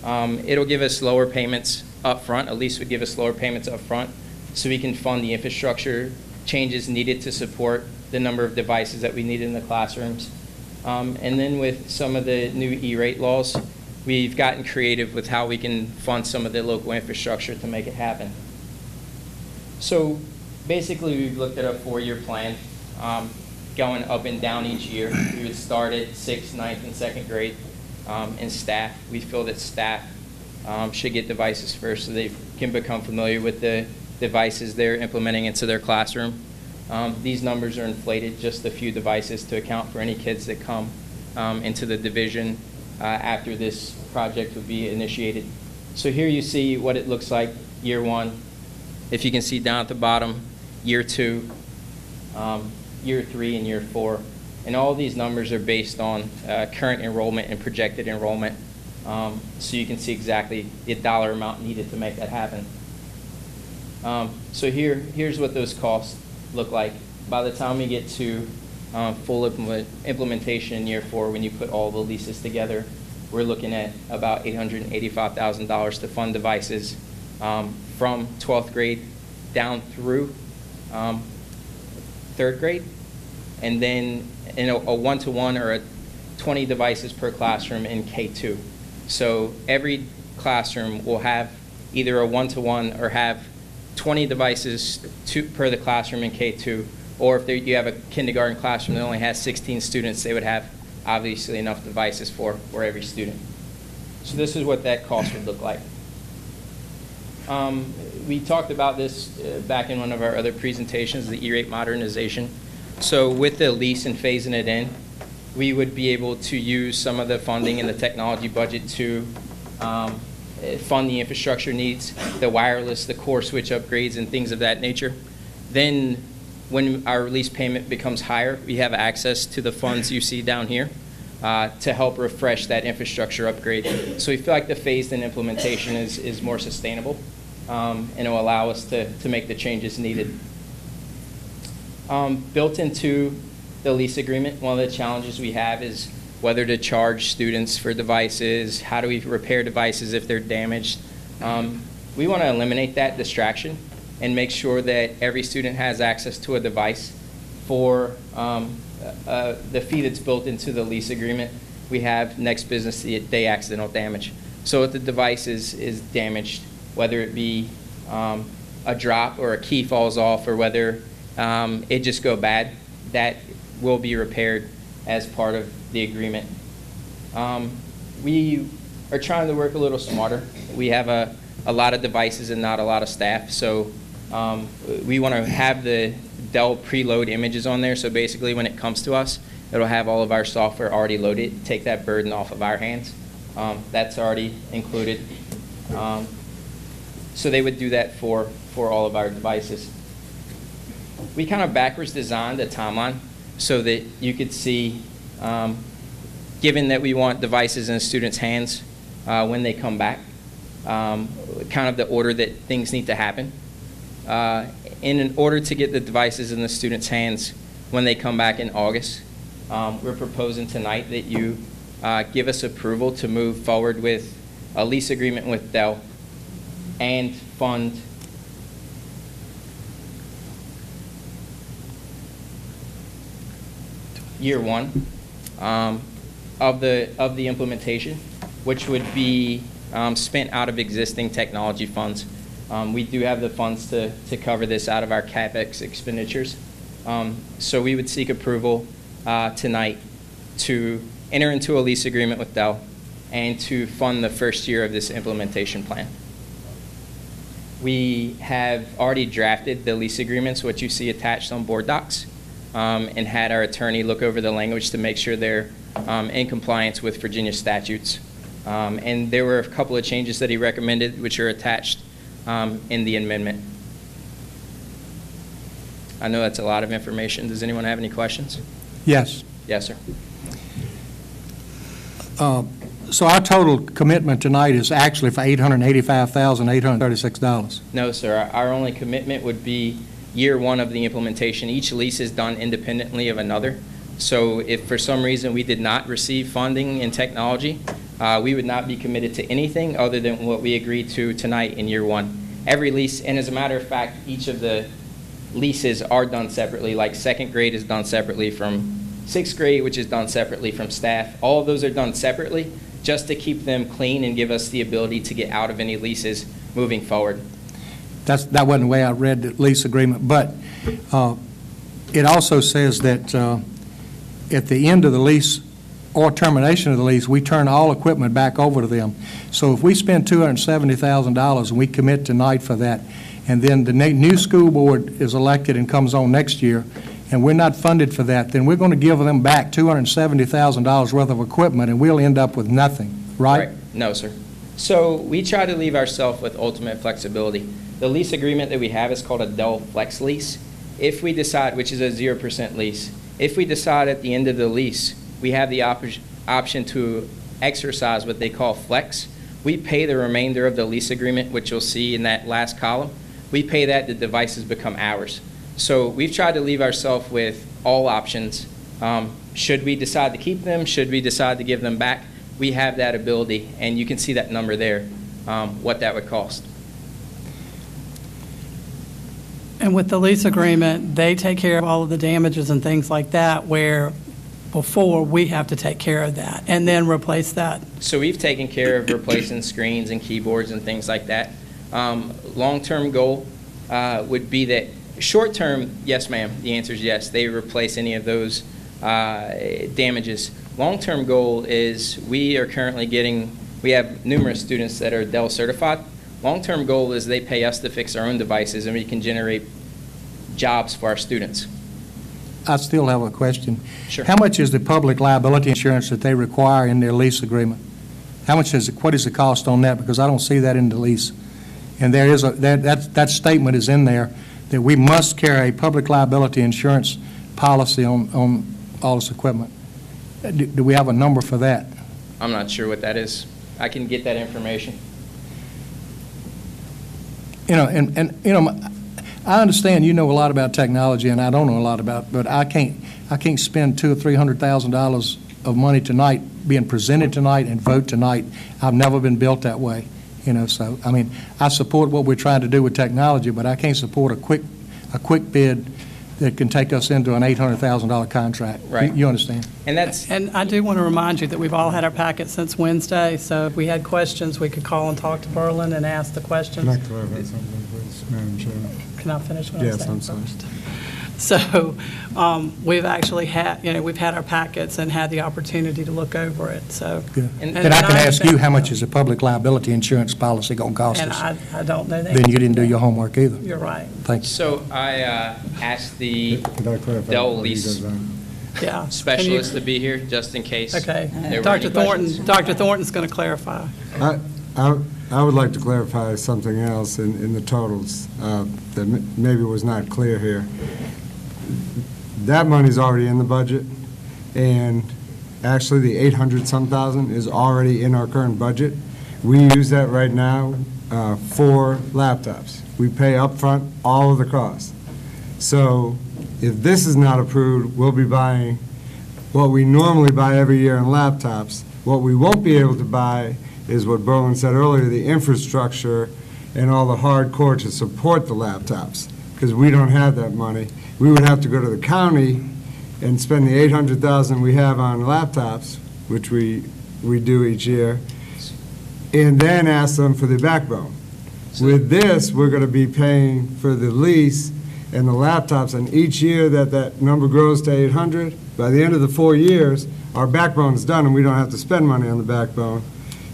It'll give us lower payments up front. A lease would give us lower payments up front so we can fund the infrastructure changes needed to support the number of devices that we need in the classrooms. And then with some of the new E-rate laws, we've gotten creative with how we can fund some of the local infrastructure to make it happen. So basically, we've looked at a 4-year plan, going up and down each year. We would start at 6th, 9th, and 2nd grade. And staff, we feel that staff should get devices first so they can become familiar with the devices they're implementing into their classroom. These numbers are inflated, just a few devices to account for any kids that come into the division after this project would be initiated. So here you see what it looks like year 1. If you can see down at the bottom, year 2, year 3, and year 4. And all these numbers are based on current enrollment and projected enrollment. So you can see exactly the dollar amount needed to make that happen. So here's what those costs look like. By the time we get to full implementation in year 4, when you put all the leases together, we're looking at about $885,000 to fund devices from 12th grade down through 3rd grade. And then in a 1-to-1 or a 20 devices per classroom in K2. So every classroom will have either a 1-to-1 or have 20 devices per the classroom in K2, or if you have a kindergarten classroom that only has 16 students, they would have obviously enough devices for every student. So this is what that cost would look like. We talked about this back in one of our other presentations, the E-rate modernization. So with the lease and phasing it in, we would be able to use some of the funding in the technology budget to fund the infrastructure needs, the wireless, the core switch upgrades, and things of that nature. Then when our lease payment becomes higher, we have access to the funds you see down here to help refresh that infrastructure upgrade. So we feel like the phased-in implementation is more sustainable, and it will allow us to make the changes needed. Built into the lease agreement, one of the challenges we have is whether to charge students for devices, how do we repair devices if they're damaged. We want to eliminate that distraction and make sure that every student has access to a device for the fee that's built into the lease agreement. We have next business day accidental damage. So if the device is damaged, whether it be a drop or a key falls off or whether it just go bad, that will be repaired as part of the agreement. We are trying to work a little smarter. We have a lot of devices and not a lot of staff, so we want to have the Dell preload images on there, so basically when it comes to us, it'll have all of our software already loaded, take that burden off of our hands. That's already included. So they would do that for all of our devices. We kind of backwards designed the timeline so that you could see, given that we want devices in students' hands when they come back, kind of the order that things need to happen. In order to get the devices in the students' hands when they come back in August, we're proposing tonight that you give us approval to move forward with a lease agreement with Dell and fund year 1 of the implementation, which would be spent out of existing technology funds. We do have the funds to cover this out of our CapEx expenditures. So we would seek approval tonight to enter into a lease agreement with Dell and to fund the first year of this implementation plan. We have already drafted the lease agreements, what you see attached on board docs, and had our attorney look over the language to make sure they're in compliance with Virginia statutes. And there were a couple of changes that he recommended, which are attached in the amendment. I know that's a lot of information. Does anyone have any questions? Yes. Yes, sir. So our total commitment tonight is actually for $885,836. No, sir. Our only commitment would be year 1 of the implementation. Each lease is done independently of another. So if for some reason we did not receive funding in technology, we would not be committed to anything other than what we agreed to tonight in year one. Every lease, and as a matter of fact, each of the leases are done separately, like second grade is done separately from sixth grade, which is done separately from staff. All of those are done separately just to keep them clean and give us the ability to get out of any leases moving forward. That wasn't the way I read the lease agreement, but it also says that at the end of the lease or termination of the lease, we turn all equipment back over to them. So if we spend $270,000 and we commit tonight for that, and then the new school board is elected and comes on next year, and we're not funded for that, then we're going to give them back $270,000 worth of equipment, and we'll end up with nothing, right? No, sir. So we try to leave ourselves with ultimate flexibility. The lease agreement that we have is called a Dell Flex lease. If we decide, which is a 0% lease, if we decide at the end of the lease we have the option to exercise what they call flex, we pay the remainder of the lease agreement, which you'll see in that last column. We pay that, the devices become ours. So we've tried to leave ourselves with all options. Should we decide to keep them, should we decide to give them back, we have that ability, and you can see that number there, what that would cost. And with the lease agreement, they take care of all of the damages and things like that, where before we have to take care of that and then replace that. So we've taken care of replacing screens and keyboards and things like that. Long-term goal would be that, short-term, yes ma'am, the answer is yes, they replace any of those damages. Long-term goal is we are currently getting, we have numerous students that are Dell certified. Long-term goal is they pay us to fix our own devices and we can generate jobs for our students. I still have a question. Sure. How much is the public liability insurance that they require in their lease agreement? How much is it, what is the cost on that? Because I don't see that in the lease. And there is that statement is in there that we must carry a public liability insurance policy on all this equipment. Do we have a number for that? I'm not sure what that is. I can get that information. You know, and you know, I understand you know a lot about technology, and I don't know a lot about, but I can't spend $200,000 or $300,000 of money tonight being presented tonight and vote tonight. I've never been built that way, you know. So I mean, I support what we're trying to do with technology, but I can't support a quick bid that can take us into an $800,000 contract. Right. You understand? And I do want to remind you that we've all had our packet since Wednesday, so if we had questions, we could call and talk to Berlin and ask the questions. Can I clarify something, please, Madam Chair? Can I finish what I'm Yes, saying I'm sorry. first? So we've actually had, we've had our packets and had the opportunity to look over it, so. Good. And I can ask you, how much is a public liability insurance policy going to cost And us? I don't know that. Then you didn't do your homework either. You're right. Thank you. So I asked the Dell lease specialist to be here just in case. Okay. there were Dr. any Thornton, questions. Dr. Thornton's going to clarify. I would like to clarify something else in the totals that maybe was not clear here. That money's already in the budget, and actually the 800-some thousand is already in our current budget. We use that right now for laptops. We pay upfront all of the costs. So if this is not approved, we'll be buying what we normally buy every year in laptops. What we won't be able to buy is what Berlin said earlier, the infrastructure and all the hardcore to support the laptops, because we don't have that money. We would have to go to the county and spend the $800,000 we have on laptops, which we do each year, and then ask them for the backbone. With this, we're going to be paying for the lease and the laptops, and each year that number grows to 800, by the end of the 4 years, our backbone's done and we don't have to spend money on the backbone.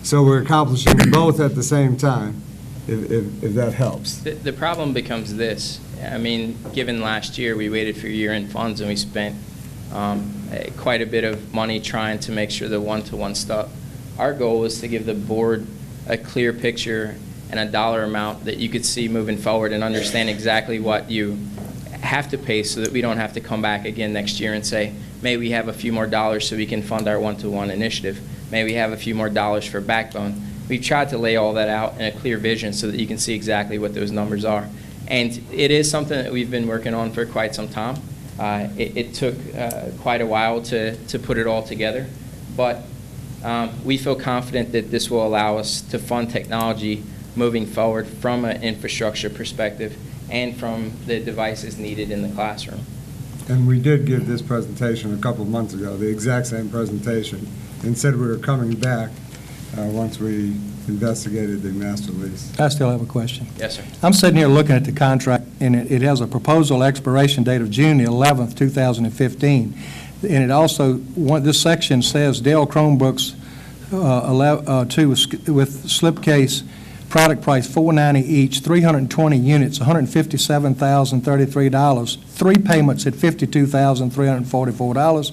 So we're accomplishing both at the same time, if that helps. The problem becomes this. I mean, given last year, we waited for year-end funds and we spent quite a bit of money trying to make sure the one-to-one stuff. Our goal was to give the board a clear picture and a dollar amount that you could see moving forward and understand exactly what you have to pay so that we don't have to come back again next year and say, may we have a few more dollars so we can fund our one-to-one initiative. May we have a few more dollars for backbone. We've tried to lay all that out in a clear vision so that you can see exactly what those numbers are. And it is something that we've been working on for quite some time. It took quite a while to put it all together. But We feel confident that this will allow us to fund technology moving forward from an infrastructure perspective and from the devices needed in the classroom. And we did give this presentation a couple of months ago, the exact same presentation, and said we were coming back once we investigated the master lease. I still have a question. Yes, sir. I'm sitting here looking at the contract, and it has a proposal expiration date of June the 11th, 2015. And it also, this section says Dell Chromebooks with slipcase, product price $490 each, 320 units, $157,033, 3 payments at $52,344,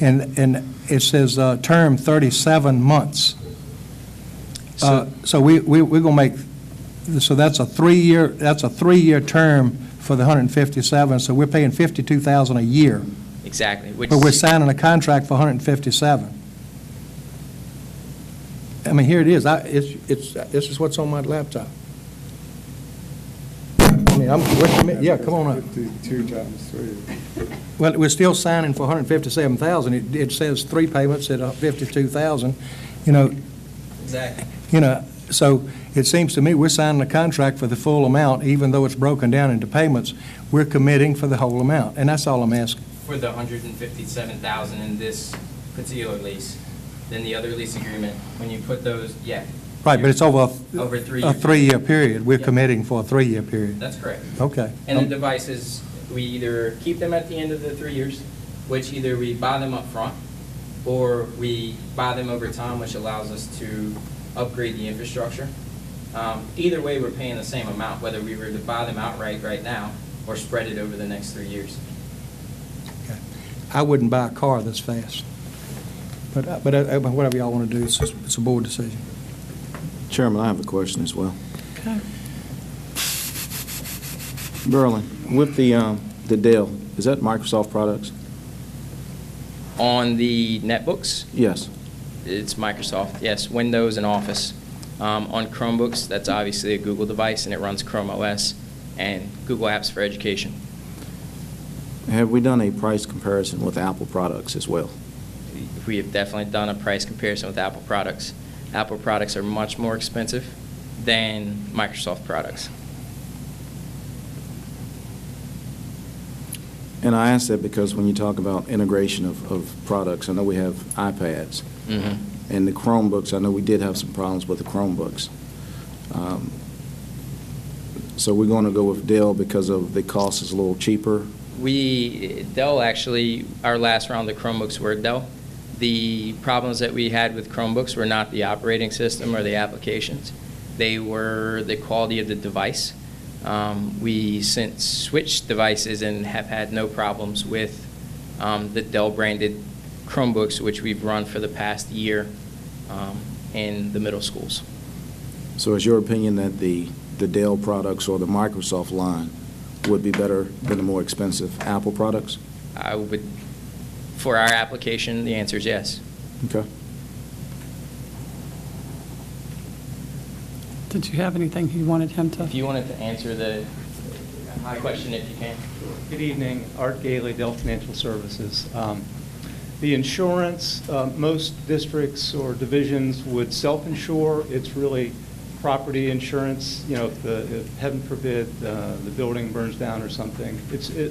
and it says term 37 months. So we're going to make, so that's a 3-year term for the 157, so we're paying $52,000 a year. Exactly. But we're signing a contract for 157. I mean, here it is. This is what's on my laptop. I mean, yeah, come on up. 52 times 3. Well, we're still signing for 157,000. It says 3 payments at 52,000. You know. Exactly. You know, so it seems to me we're signing a contract for the full amount, even though it's broken down into payments. We're committing for the whole amount, and that's all I'm asking. For the $157,000 in this particular lease, then the other lease agreement, when you put those, yeah. Right, but it's over Over 3 a years. 3-year period. We're committing for a 3-year period. That's correct. Okay. And the devices, we either keep them at the end of the 3 years, which either we buy them up front, or we buy them over time, which allows us to upgrade the infrastructure. Either way, we're paying the same amount, whether we were to buy them outright right now or spread it over the next 3 years. Okay. I wouldn't buy a car this fast. But whatever y'all want to do, it's a board decision. Chairman, I have a question as well. Okay. Berlin, with the Dell, is that Microsoft products? On the netbooks, Yes. it's Microsoft, yes, Windows and Office. On Chromebooks, that's obviously a Google device, and it runs Chrome OS and Google Apps for Education. Have we done a price comparison with Apple products as well? We have definitely done a price comparison with Apple products. Apple products are much more expensive than Microsoft products. And I ask that because when you talk about integration of products, I know we have iPads. Mhm. And the Chromebooks, I know we did have some problems with the Chromebooks. So we're going to go with Dell because of the cost is a little cheaper. Dell actually, our last round of Chromebooks were Dell. The problems that we had with Chromebooks were not the operating system or the applications. They were the quality of the device. We since switched devices and have had no problems with the Dell branded Chromebooks, which we've run for the past year in the middle schools. So is your opinion that the Dell products or the Microsoft line would be better than the more expensive Apple products? I would, for our application, the answer is yes. Okay. Did you have anything you wanted him to? If you wanted to answer the question, if you can. Good evening, Art Galey, Dell Financial Services. The insurance, most districts or divisions would self-insure. It's really property insurance. You know, if heaven forbid the building burns down or something,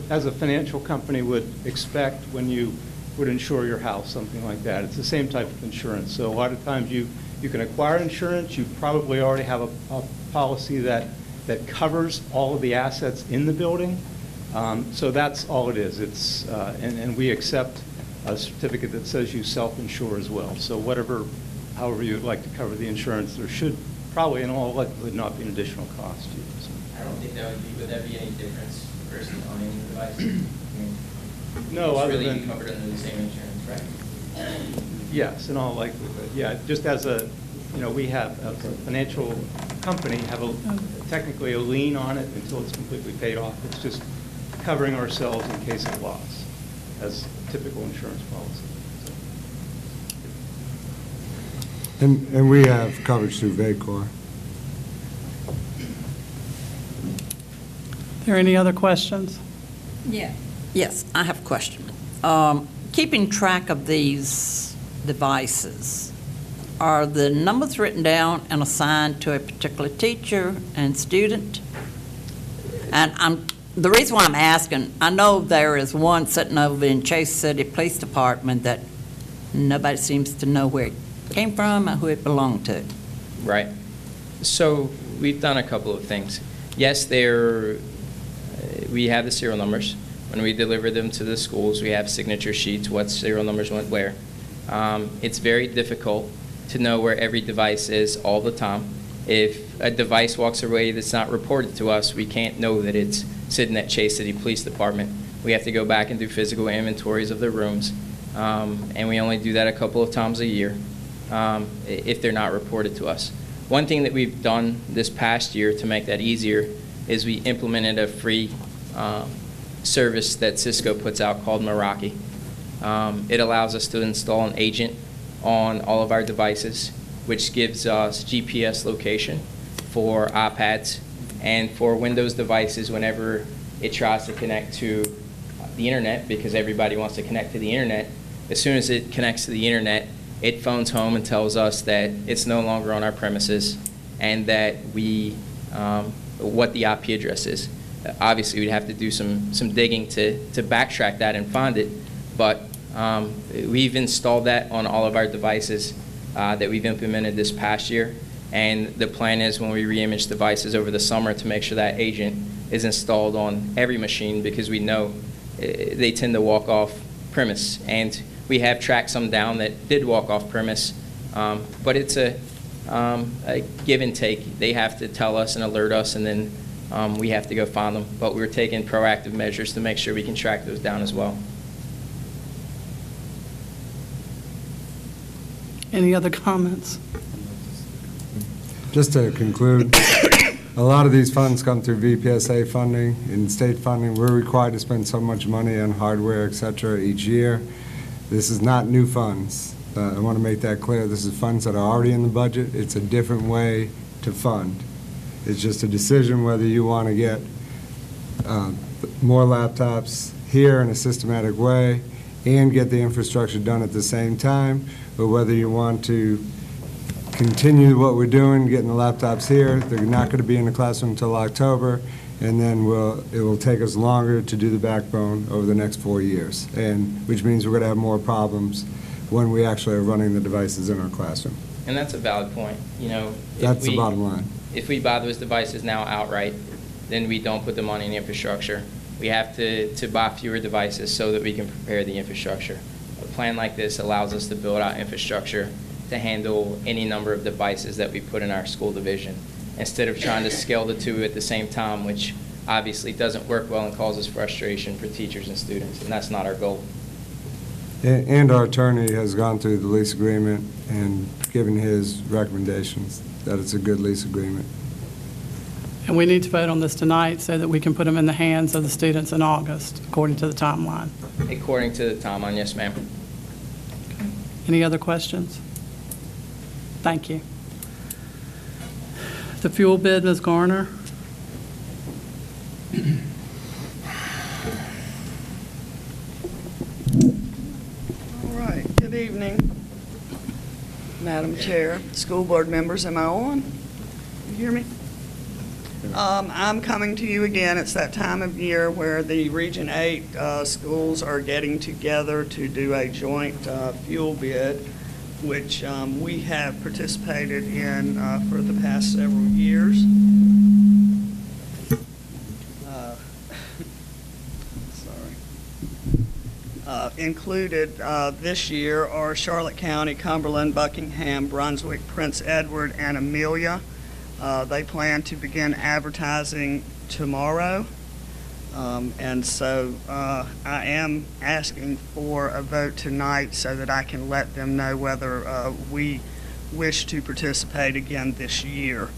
as a financial company would expect when you would insure your house, something like that. It's the same type of insurance. So a lot of times you can acquire insurance. You probably already have a policy that covers all of the assets in the building. So that's all it is. It's and we accept a certificate that says you self-insure as well. So however you would like to cover the insurance, there should probably in all likelihood not be an additional cost to you. So. I don't think would that be any difference versus owning the device? I mean, No, it's other really than covered under the same insurance, right? Yes, in all likelihood. Yeah, just as we have a financial company have technically a lien on it until it's completely paid off. It's just covering ourselves in case of loss, as typical insurance policy. And we have coverage through VACOR. Are there any other questions? Yeah. Yes, I have a question. Keeping track of these devices, are the numbers written down and assigned to a particular teacher and student? And the reason why I'm asking, I know there is one sitting over in Chase City Police Department that nobody seems to know where it came from and who it belonged to. Right. So we've done a couple of things. Yes, we have the serial numbers. When we deliver them to the schools, we have signature sheets, what serial numbers went where. It's very difficult to know where every device is all the time. If a device walks away that's not reported to us, we can't know that it's sitting at Chase City Police Department. We have to go back and do physical inventories of the rooms, and we only do that a couple of times a year if they're not reported to us. One thing that we've done this past year to make that easier is we implemented a free service that Cisco puts out called Meraki. It allows us to install an agent on all of our devices, which gives us GPS location for iPads and for Windows devices whenever it tries to connect to the internet, because everybody wants to connect to the internet. As soon as it connects to the internet, it phones home and tells us that it's no longer on our premises and that what the IP address is. Obviously, we'd have to do some digging to backtrack that and find it, but we've installed that on all of our devices that we've implemented this past year, and the plan is when we re-image devices over the summer to make sure that agent is installed on every machine, because we know they tend to walk off premise, and we have tracked some down that did walk off premise, but it's a give and take. They have to tell us and alert us, and then we have to go find them, but we're taking proactive measures to make sure we can track those down as well. Any other comments? Just to conclude, a lot of these funds come through VPSA funding and state funding. We're required to spend so much money on hardware, et cetera, each year. This is not new funds. I want to make that clear. This is funds that are already in the budget. It's a different way to fund. It's just a decision whether you want to get more laptops here in a systematic way and get the infrastructure done at the same time, or whether you want to continue what we're doing, getting the laptops here. They're not going to be in the classroom until October, and then it will take us longer to do the backbone over the next 4 years, which means we're going to have more problems when we actually are running the devices in our classroom. And that's a valid point. That's the bottom line. If we buy those devices now outright, then we don't put the money in the infrastructure. We have to buy fewer devices so that we can prepare the infrastructure. A plan like this allows us to build out infrastructure to handle any number of devices that we put in our school division, instead of trying to scale the two at the same time, which obviously doesn't work well and causes frustration for teachers and students, and that's not our goal. And our attorney has gone through the lease agreement and given his recommendations that it's a good lease agreement. And we need to vote on this tonight so that we can put them in the hands of the students in August, according to the timeline. According to the timeline, yes, ma'am. Any other questions? Thank you. The fuel bid, Ms. Garner. All right, good evening, Madam Chair, school board members. Am I on? You hear me? I'm coming to you again. It's that time of year where the Region 8 schools are getting together to do a joint fuel bid, which we have participated in for the past several years. Included this year are Charlotte County, Cumberland, Buckingham, Brunswick, Prince Edward, and Amelia. They plan to begin advertising tomorrow. And so I am asking for a vote tonight so that I can let them know whether we wish to participate again this year.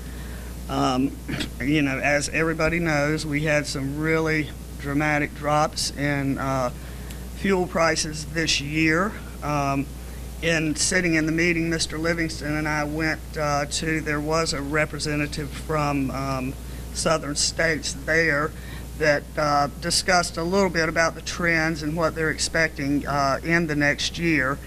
As everybody knows, we had some really dramatic drops in fuel prices this year. In sitting in the meeting, Mr. Livingston and I went to, there was a representative from Southern States there that discussed a little bit about the trends and what they're expecting in the next year.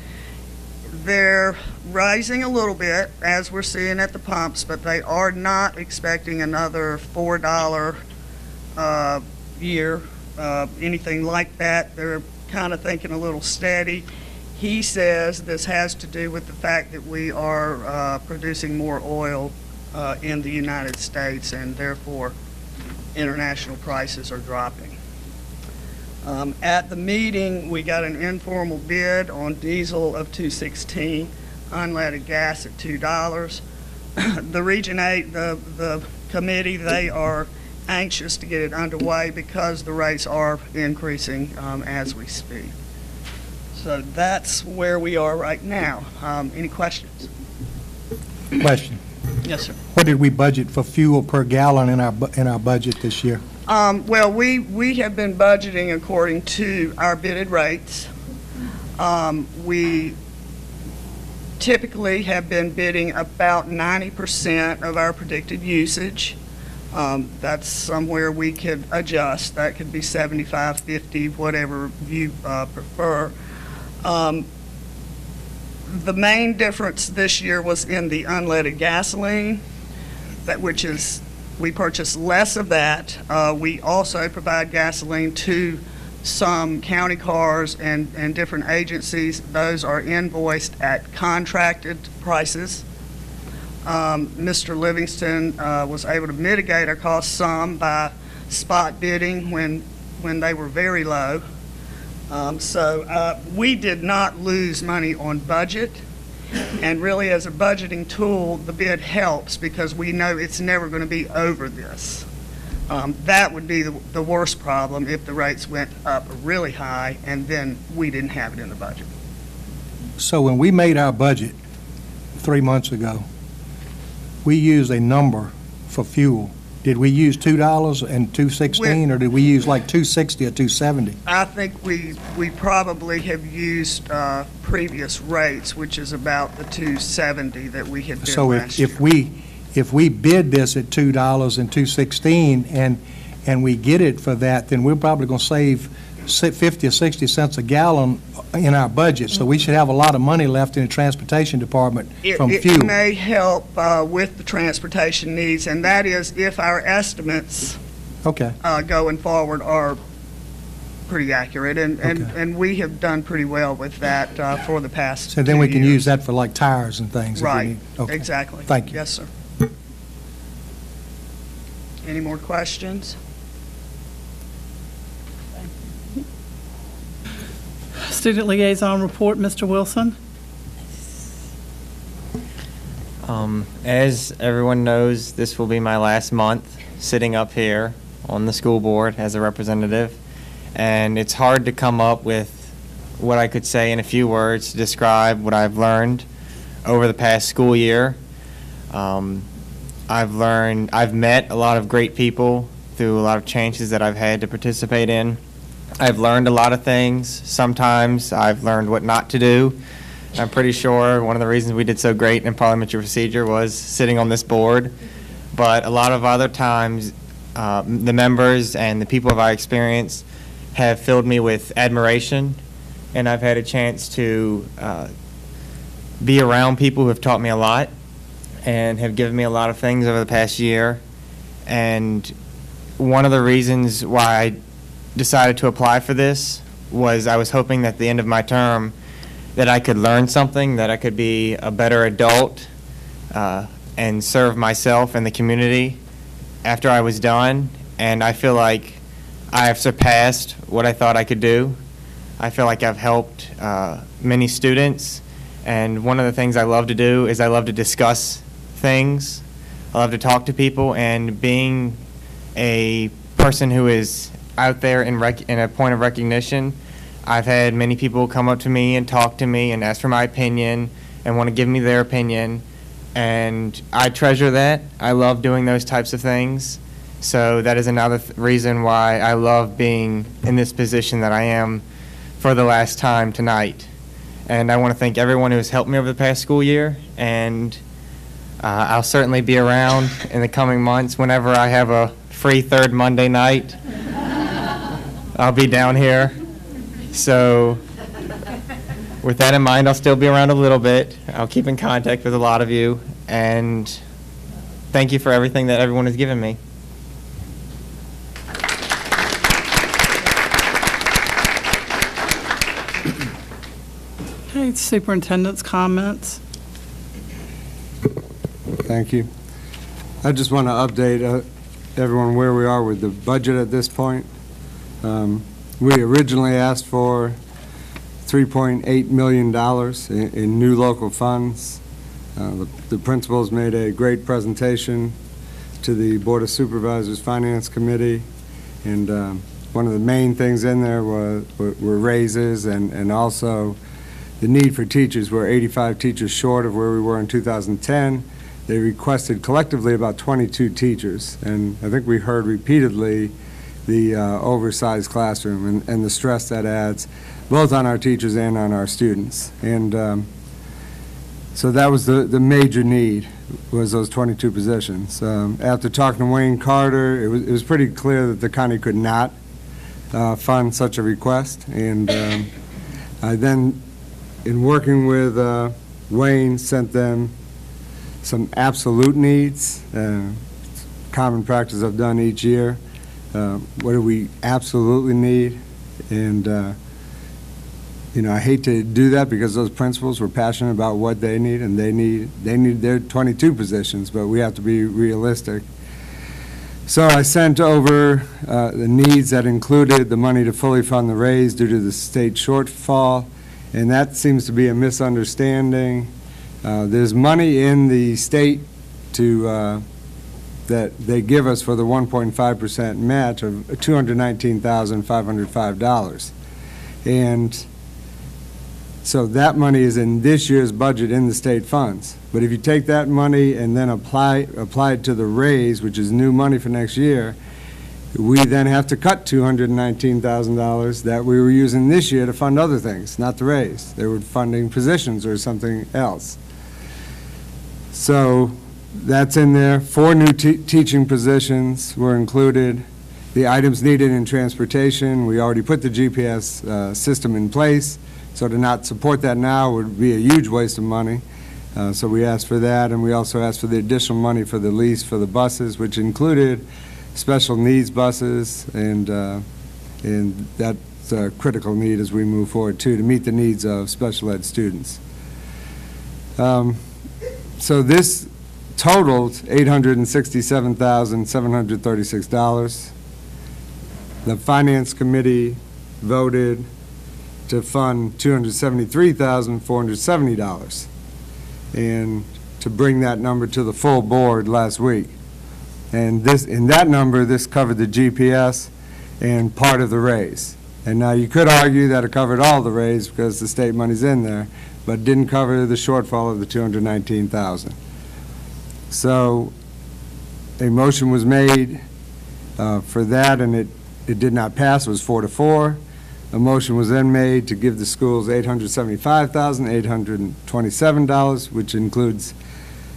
They're rising a little bit, as we're seeing at the pumps, but they are not expecting another $4 year, anything like that. They're kind of thinking a little steady. He says this has to do with the fact that we are producing more oil in the United States, and therefore international prices are dropping. At the meeting, we got an informal bid on diesel of $2.16, unleaded gas at $2. The Region 8, the committee, they are anxious to get it underway because the rates are increasing as we speak. So that's where we are right now. Any questions? Question. Yes, sir. What did we budget for fuel per gallon in our budget this year? Well, we have been budgeting according to our bidded rates. We typically have been bidding about 90% of our predicted usage. That's somewhere we could adjust. That could be 75, 50, whatever you prefer. The main difference this year was in the unleaded gasoline, which is, we purchase less of that. We also provide gasoline to some county cars and different agencies. Those are invoiced at contracted prices. Mr. Livingston was able to mitigate our costs some by spot bidding when they were very low. So we did not lose money on budget, and really as a budgeting tool, the bid helps because we know it's never going to be over this. That would be the worst problem if the rates went up really high and then we didn't have it in the budget. So when we made our budget 3 months ago, we used a number for fuel. Did we use $2 and $2.16, or did we use like $2.60 or $2.70? I think we probably have used previous rates, which is about the $2.70 that we had bid So last year. if we bid this at $2 and $2.16 and we get it for that, then we're probably going to save 50 or 60 cents a gallon in our budget. So we should have a lot of money left in the transportation department from fuel. It may help with the transportation needs, and that is if our estimates going forward are pretty accurate, and we have done pretty well with that for the past So then 2 we can years. use that for like tires and things. if we Right, need. Okay. exactly. Thank you. Yes, sir. Any more questions? Student Liaison Report, Mr. Wilson. As everyone knows, this will be my last month sitting up here on the school board as a representative, and it's hard to come up with what I could say in a few words to describe what I've learned over the past school year. I've met a lot of great people through a lot of changes that I've had to participate in. I've learned a lot of things. Sometimes I've learned what not to do. I'm pretty sure one of the reasons we did so great in parliamentary procedure was sitting on this board. But a lot of other times, the members and the people of our experience have filled me with admiration, and I've had a chance to be around people who have taught me a lot and have given me a lot of things over the past year. And one of the reasons why I decided to apply for this was I was hoping that at the end of my term that I could learn something, that I could be a better adult and serve myself and the community after I was done. And I feel like I have surpassed what I thought I could do. I feel like I've helped many students, and one of the things I love to do is I love to discuss things. I love to talk to people, and being a person who is out there in a point of recognition, I've had many people come up to me and talk to me and ask for my opinion and want to give me their opinion, and I treasure that. I love doing those types of things. So that is another reason why I love being in this position that I am for the last time tonight. And I want to thank everyone who has helped me over the past school year, and I'll certainly be around in the coming months whenever I have a free third Monday night. I'll be down here. So with that in mind, I'll still be around a little bit. I'll keep in contact with a lot of you, and thank you for everything that everyone has given me. Okay, superintendent's comments. Thank you. I just want to update everyone where we are with the budget at this point. We originally asked for $3.8 million in new local funds. The principals made a great presentation to the Board of Supervisors Finance Committee, and one of the main things in there were raises and also the need for teachers. We're 85 teachers short of where we were in 2010. They requested collectively about 22 teachers, and I think we heard repeatedly the oversized classroom and the stress that adds both on our teachers and on our students. And so that was the major need, was those 22 positions. After talking to Wayne Carter, it was pretty clear that the county could not fund such a request. And I then, in working with Wayne, sent them some absolute needs, common practice I've done each year. What do we absolutely need? And you know, I hate to do that because those principals were passionate about what they need, and they need their 22 positions, but we have to be realistic. So I sent over the needs that included the money to fully fund the raise due to the state shortfall, and that seems to be a misunderstanding. There's money in the state to that they give us for the 1.5% match of $219,505. And so that money is in this year's budget in the state funds. But if you take that money and then apply it to the raise, which is new money for next year, we then have to cut $219,000 that we were using this year to fund other things, not the raise. They were funding positions or something else. So that's in there. 4 new teaching positions were included. The items needed in transportation, we already put the GPS system in place, so to not support that now would be a huge waste of money. So we asked for that, and we also asked for the additional money for the lease for the buses, which included special needs buses, and that's a critical need as we move forward too, to meet the needs of special ed students. So this totaled $867,736. The Finance Committee voted to fund $273,470, and to bring that number to the full board last week. And in that number, this covered the GPS and part of the raise. And now you could argue that it covered all the raise because the state money's in there, but didn't cover the shortfall of the $219,000. So a motion was made for that, and it did not pass. It was 4-4. A motion was then made to give the schools $875,827, which includes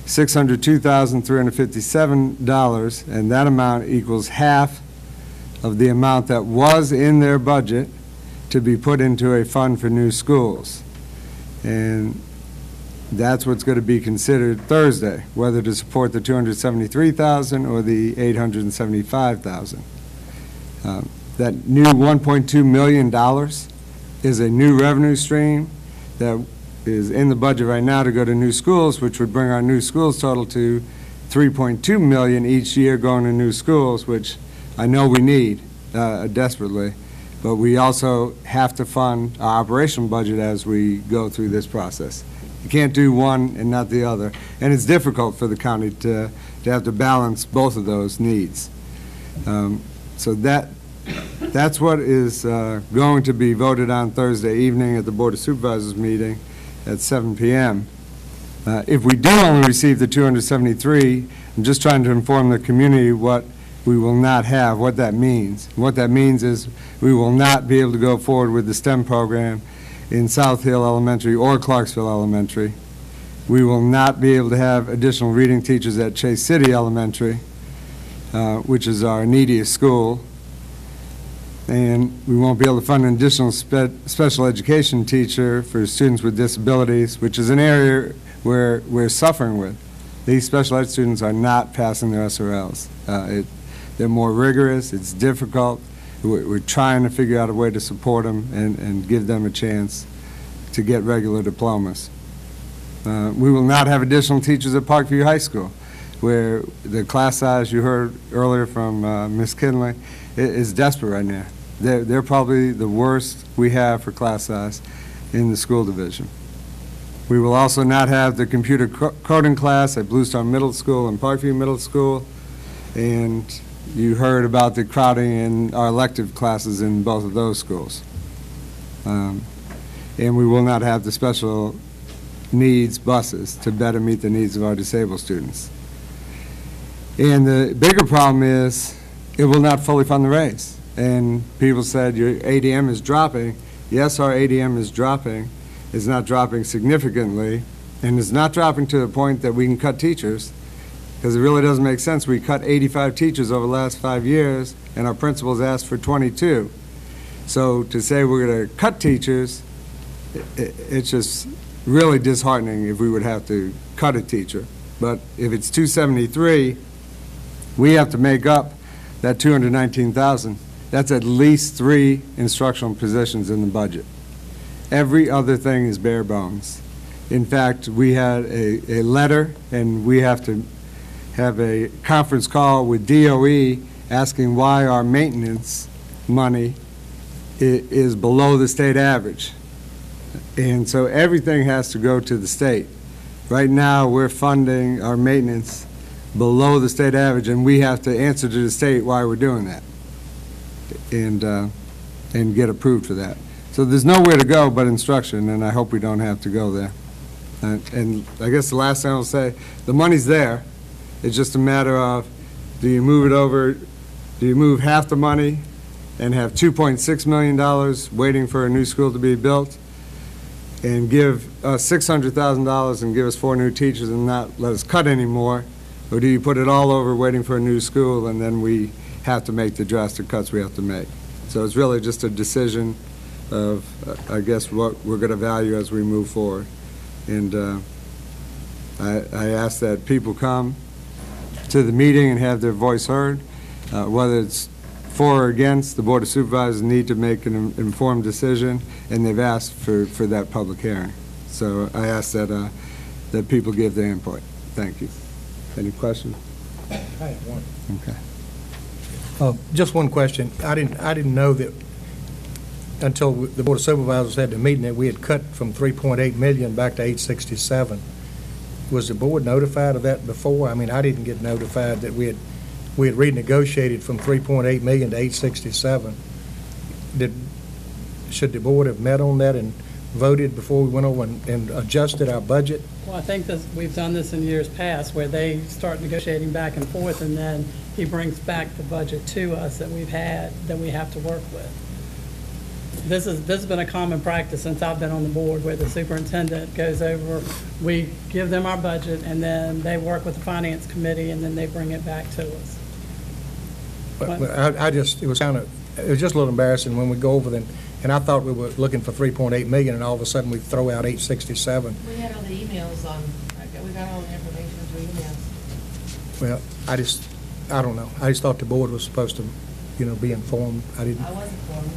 $602,357, and that amount equals half of the amount that was in their budget to be put into a fund for new schools. And that's what's going to be considered Thursday, whether to support the $273,000 or the $875,000. That new $1.2 million is a new revenue stream that is in the budget right now to go to new schools, which would bring our new schools total to $3.2 million each year going to new schools, which I know we need desperately, but we also have to fund our operational budget as we go through this process. You can't do one and not the other, and it's difficult for the county to have to balance both of those needs. So that's what is going to be voted on Thursday evening at the Board of Supervisors meeting at 7 p.m. If we do only receive the 273, I'm just trying to inform the community what we will not have, what that means. What that means is we will not be able to go forward with the STEM program in South Hill Elementary or Clarksville Elementary. We will not be able to have additional reading teachers at Chase City Elementary, which is our neediest school. And we won't be able to fund an additional special education teacher for students with disabilities, which is an area where we're suffering with. These special ed students are not passing their SRLs. They're more rigorous, it's difficult. We're trying to figure out a way to support them and give them a chance to get regular diplomas. We will not have additional teachers at Parkview High School, where the class size you heard earlier from Ms. Kinley is desperate right now. They're probably the worst we have for class size in the school division. We will also not have the computer coding class at Blue Star Middle School and Parkview Middle School, and you heard about the crowding in our elective classes in both of those schools. And we will not have the special needs buses to better meet the needs of our disabled students. And the bigger problem is it will not fully fund the raise. And people said your ADM is dropping. Yes, our ADM is dropping. It's not dropping significantly, and it's not dropping to the point that we can cut teachers, because it really doesn't make sense. We cut 85 teachers over the last 5 years, and our principals asked for 22. So to say we're going to cut teachers, it's just really disheartening if we would have to cut a teacher. But if it's 273, we have to make up that 219,000. That's at least 3 instructional positions in the budget. Every other thing is bare bones. In fact, we had a letter, and we have to have a conference call with DOE asking why our maintenance money is below the state average. And so everything has to go to the state. Right now, we're funding our maintenance below the state average, and we have to answer to the state why we're doing that and get approved for that. So there's nowhere to go but instruction, and I hope we don't have to go there. And I guess the last thing I'll say, the money's there. It's just a matter of, do you move it over, do you move half the money and have $2.6 million waiting for a new school to be built, and give us $600,000 and give us 4 new teachers and not let us cut anymore? Or do you put it all over waiting for a new school, and then we have to make the drastic cuts we have to make? So it's really just a decision of, I guess, what we're going to value as we move forward. And I ask that people come to the meeting and have their voice heard. Whether it's for or against, the Board of Supervisors need to make an informed decision, and they've asked for that public hearing. So I ask that that people give their input. Thank you. Any questions? I have one. Okay. Just one question. I didn't know that until the Board of Supervisors had the meeting that we had cut from 3.8 million back to 867. Was the board notified of that before? I mean, I didn't get notified that we had renegotiated from 3.8 million to 867. Should the board have met on that and voted before we went over and adjusted our budget? Well, I think we've done this in years past, where they start negotiating back and forth, and then he brings back the budget to us that we've had, that we have to work with. This has been a common practice since I've been on the board, where the superintendent goes over, we give them our budget, and then they work with the finance committee, and then they bring it back to us. But it was just a little embarrassing when we go over them, and I thought we were looking for 3.8 million, and all of a sudden we throw out 867. We had all the emails on, we got all the information through emails. Well, I don't know. I just thought the board was supposed to, be informed. I didn't. I was informed.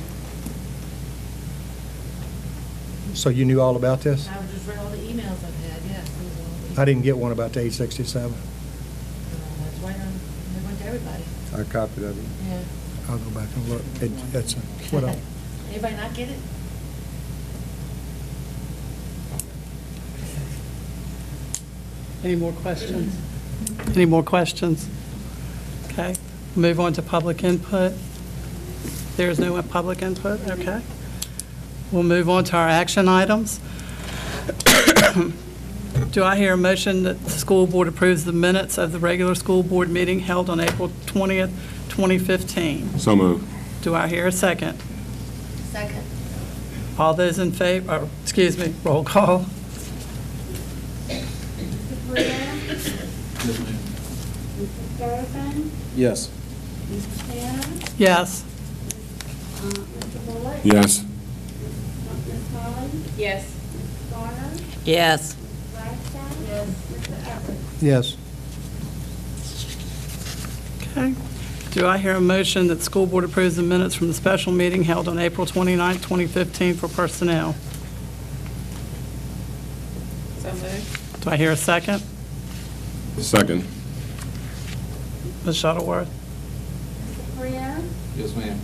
So you knew all about this? I just read all the emails I've had, yes. I didn't get one about the 867. That's right on, they went to everybody. I copied it. Yeah. I'll go back and look. What else? Anybody not get it? Any more questions? Any more questions? Okay, move on to public input. There's no public input, okay. We'll move on to our action items. Do I hear a motion that the school board approves the minutes of the regular school board meeting held on April 20th, 2015? So moved. Do I hear a second? Second. All those in favor, roll call. Mr. Pereira? Mr. Garrison? Yes. Mr. Tanner? Yes. Mr. Bullock? Yes. Ms. Collins? Yes. Ms. Garner? Yes. Ms. Flagstaff? Yes. Mr. Everett? Yes. Okay. Do I hear a motion that the school board approves the minutes from the special meeting held on April 29, 2015 for personnel? So moved. Do I hear a second? Second. Ms. Shuttleworth? Mr. Freya? Yes, ma'am.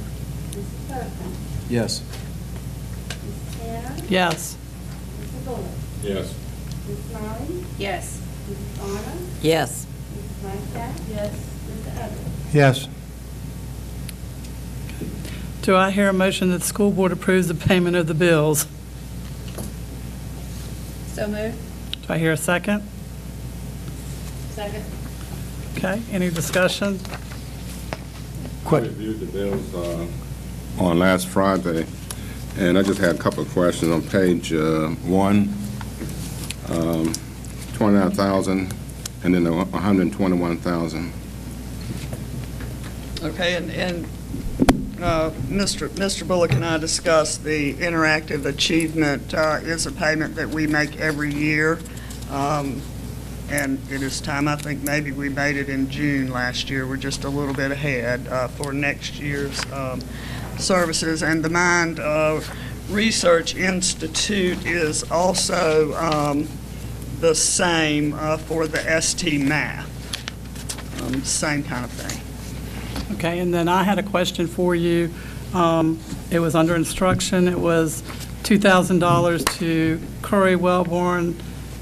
Mrs. Burton? Yes. Mrs. Tanner? Yes. Mr. Bullock? Yes. Ms. Smiley? Yes. Mrs. Garner? Yes. Mrs. Flagstaff? Yes. Mr. Everett? Yes. Do I hear a motion that the school board approves the payment of the bills? So moved. Do I hear a second? Second. Okay, any discussion? I reviewed the bills on last Friday, and I just had a couple of questions. On page 1, 29,000, and then 121,000. Okay, and Mr. Bullock and I discussed the interactive achievement is a payment that we make every year. And it is time, I think maybe we made it in June last year. We're just a little bit ahead for next year's services. And the Mind Research Institute is also the same for the ST Math. Same kind of thing. Okay, and then I had a question for you. It was under instruction. It was $2,000 to Curry Wellborn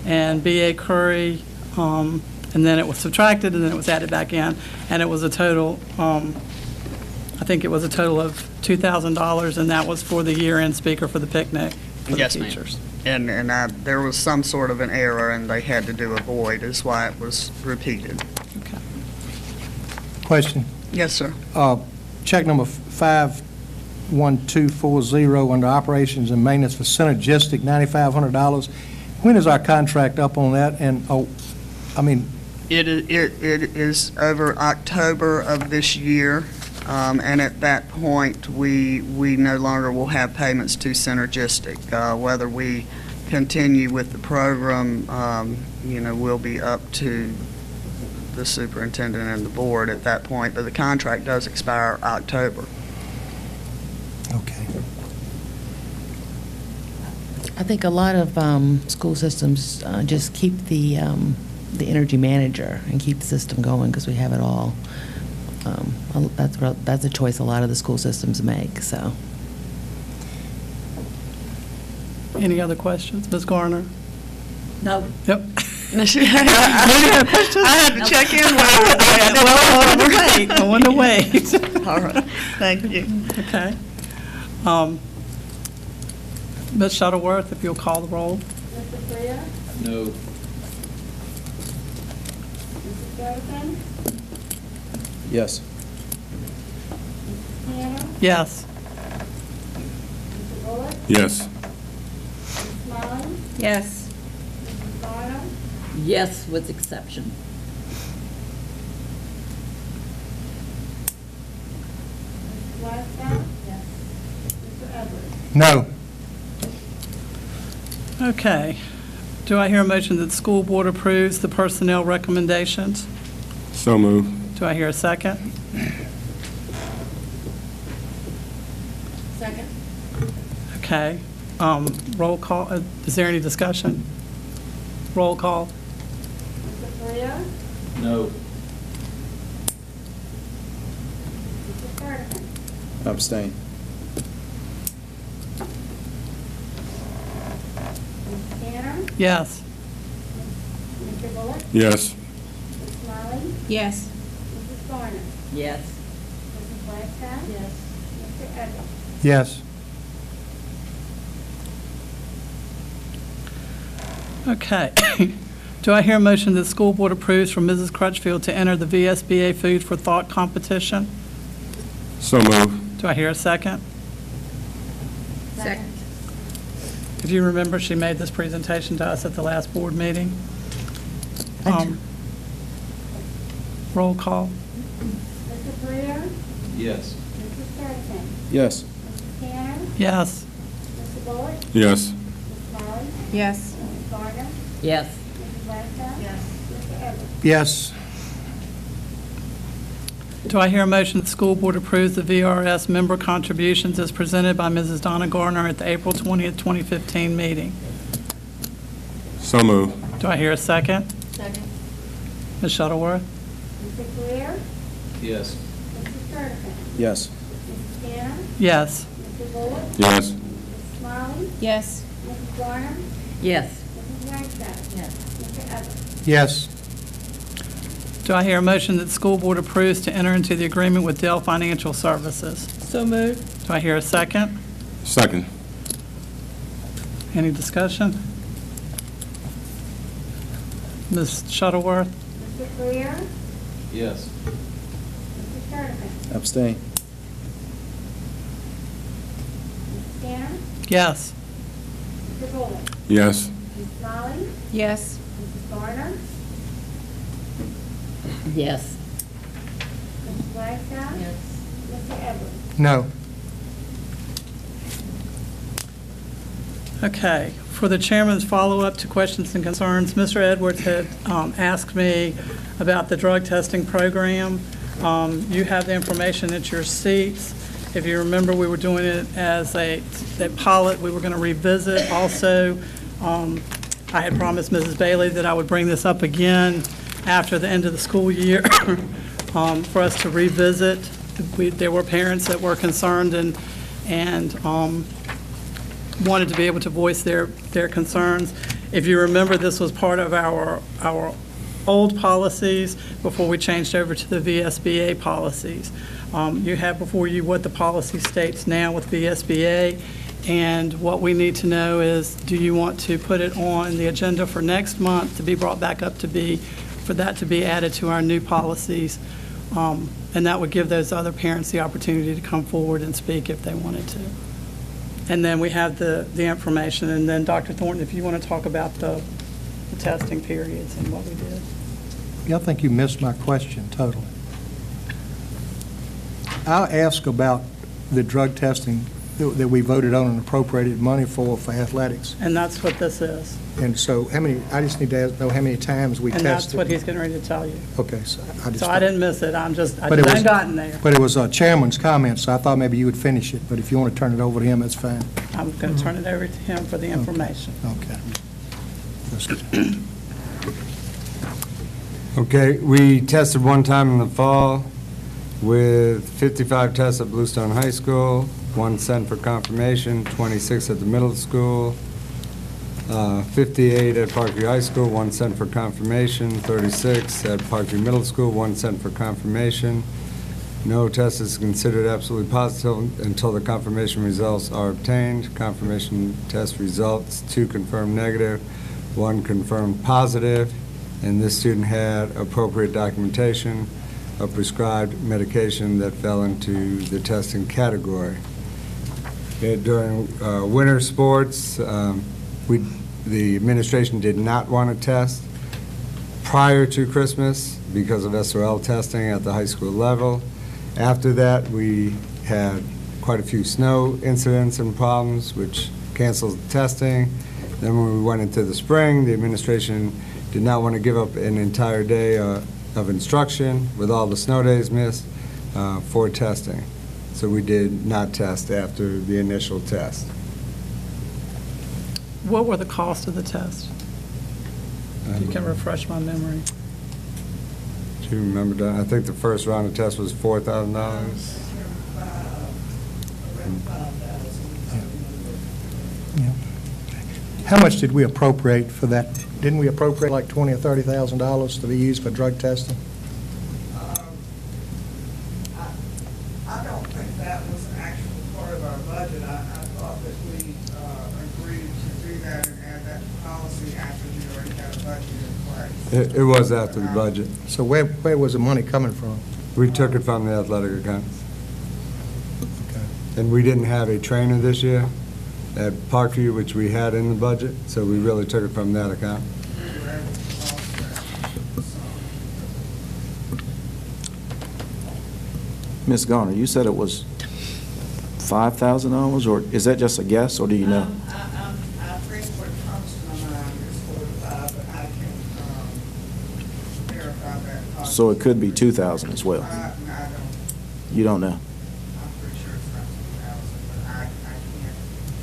and B.A. Curry, and then it was subtracted, and then it was added back in, and it was a total, I think it was a total of $2,000, and that was for the year-end speaker for the picnic for Yes, the ma'am. teachers. And there was some sort of an error, and they had to do a void, is why it was repeated. Question. Yes, sir. Check number 51240 under operations and maintenance for Synergistic, $9,500. When is our contract up on that? And, It is over October of this year, and at that point, we no longer will have payments to Synergistic. Whether we continue with the program, will be up to the superintendent and the board at that point, but the contract does expire October. Okay. I think a lot of school systems just keep the energy manager and keep the system going because we have it all. That's a choice a lot of the school systems make. So, Any other questions? Ms. Garner? No. Yep. I had to check in. I want to wait. All right, thank you. Okay. Ms. Shuttleworth, if you'll call the roll. Mr. Freya? No. Mrs. Burton? Yes. Mrs. Tanner? Yes. Mr. Bullock? Yes. Ms. Smiley? Yes. Mrs. Garner? Yes, with exception. Mrs. Flagstaff? Yes. Mr. Everett? No. Okay. Do I hear a motion that the school board approves the personnel recommendations? So moved. Do I hear a second? Second. Okay. Roll call. Is there any discussion? Roll call. Mr. Freya? No. Mrs. Burton? Abstain. Ms. Tanner? Yes. Mr. Bullock? Yes. Ms. Smiley? Yes. Mrs. Garner? Yes. Mrs. Flagstaff? Yes. Mr. Everett? Yes. Okay. Do I hear a motion that the school board approves for Mrs. Crutchfield to enter the VSBA Food for Thought competition? So moved. Do I hear a second? Second. If you remember, she made this presentation to us at the last board meeting. Roll call. Mr. Freya? Yes. Mrs. Burton? Yes. Mrs. Yes. Mr. Bullock? Yes. Ms. Smiley? Yes. Ms. Gardner? Yes. Mrs. Blackstock? Yes. Mr. Edwards? Yes. Do I hear a motion that the school board approves the VRS member contributions as presented by Mrs. Donna Gardner at the April 20th, 2015 meeting? So moved. Do I hear a second? Second. Ms. Shuttleworth? Mr. Clear? Yes. Mr. Sturdivant? Yes. Mrs. Tanner? Yes. Mr. Bullock? Yes. Ms. Smiley? Yes. Mrs. Garner? Yes. Mrs. Blackstock? Yes. Mr. Edwards? Yes. Do I hear a motion that the school board approves to enter into the agreement with Dell Financial Services? So moved. Do I hear a second? Second. Any discussion? Ms. Shuttleworth? Mr. Clear? Yes. Mr. Sturdivant? Abstain. Mrs. Tanner? Yes. Mr. Bullock? Yes. Ms. Smiley? Yes. Mrs. Garner? Yes. Mrs. Blackstock? Yes. Mr. Edwards? No. Okay. For the chairman's follow-up to questions and concerns, Mr. Edwards had asked me about the drug testing program. You have the information at your seats. If you remember, we were doing it as a pilot. We were going to revisit. Also, I had promised Mrs. Bailey that I would bring this up again after the end of the school year for us to revisit. There were parents that were concerned and wanted to be able to voice their concerns. If you remember, this was part of our old policies before we changed over to the VSBA policies. You have before you what the policy states now with VSBA, and what we need to know is, do you want to put it on the agenda for next month to be brought back up for that to be added to our new policies? And that would give those other parents the opportunity to come forward and speak if they wanted to. And then we have the information. And then Dr. Thornton, if you want to talk about the testing periods and what we did. Yeah, I think you missed my question totally. I'll ask about the drug testing that we voted on and appropriated money for athletics. And that's what this is. And so I just need to know how many times we And tested. that's what he's getting ready to tell you. Okay, so I just. So I didn't miss it. I just But it was- hadn't gotten there. But it was a chairman's comment, so I thought maybe you would finish it, but if you want to turn it over to him, that's fine. I'm going to turn it over to him for the information. Okay. That's good. Okay, we tested one time in the fall with 55 tests at Bluestone High School, 1 sent for confirmation, 26 at the middle school, 58 at Parkview High School, 1 sent for confirmation, 36 at Parkview Middle School, 1 sent for confirmation. No test is considered absolutely positive until the confirmation results are obtained. Confirmation test results, 2 confirmed negative, 1 confirmed positive, and this student had appropriate documentation of prescribed medication that fell into the testing category. During winter sports, the administration did not want to test prior to Christmas because of SOL testing at the high school level. After that, we had quite a few snow incidents and problems, which canceled the testing. Then when we went into the spring, the administration did not want to give up an entire day of instruction with all the snow days missed for testing. So we did not test after the initial test. What were the costs of the test? If you can refresh my memory. Do you remember that? I think the first round of tests was $4,000. How much did we appropriate for that? Didn't we appropriate like $20,000 or $30,000 to be used for drug testing? I don't think that was an actual part of our budget. I thought that we agreed to do that and add that to policy after we already had a budget in place. It was after the budget. So where was the money coming from? We took it from the athletic accounts. And we didn't have a trainer this year at Parkview, which we had in the budget, so we really took it from that account. Ms. Garner, you said it was $5,000, or is that just a guess, or do you know? I think what comes to my mind is 4 to 5, but I can verify that. So it could be 2,000 as well. I don't, You don't know? I'm pretty sure it's not 2,000, but I can't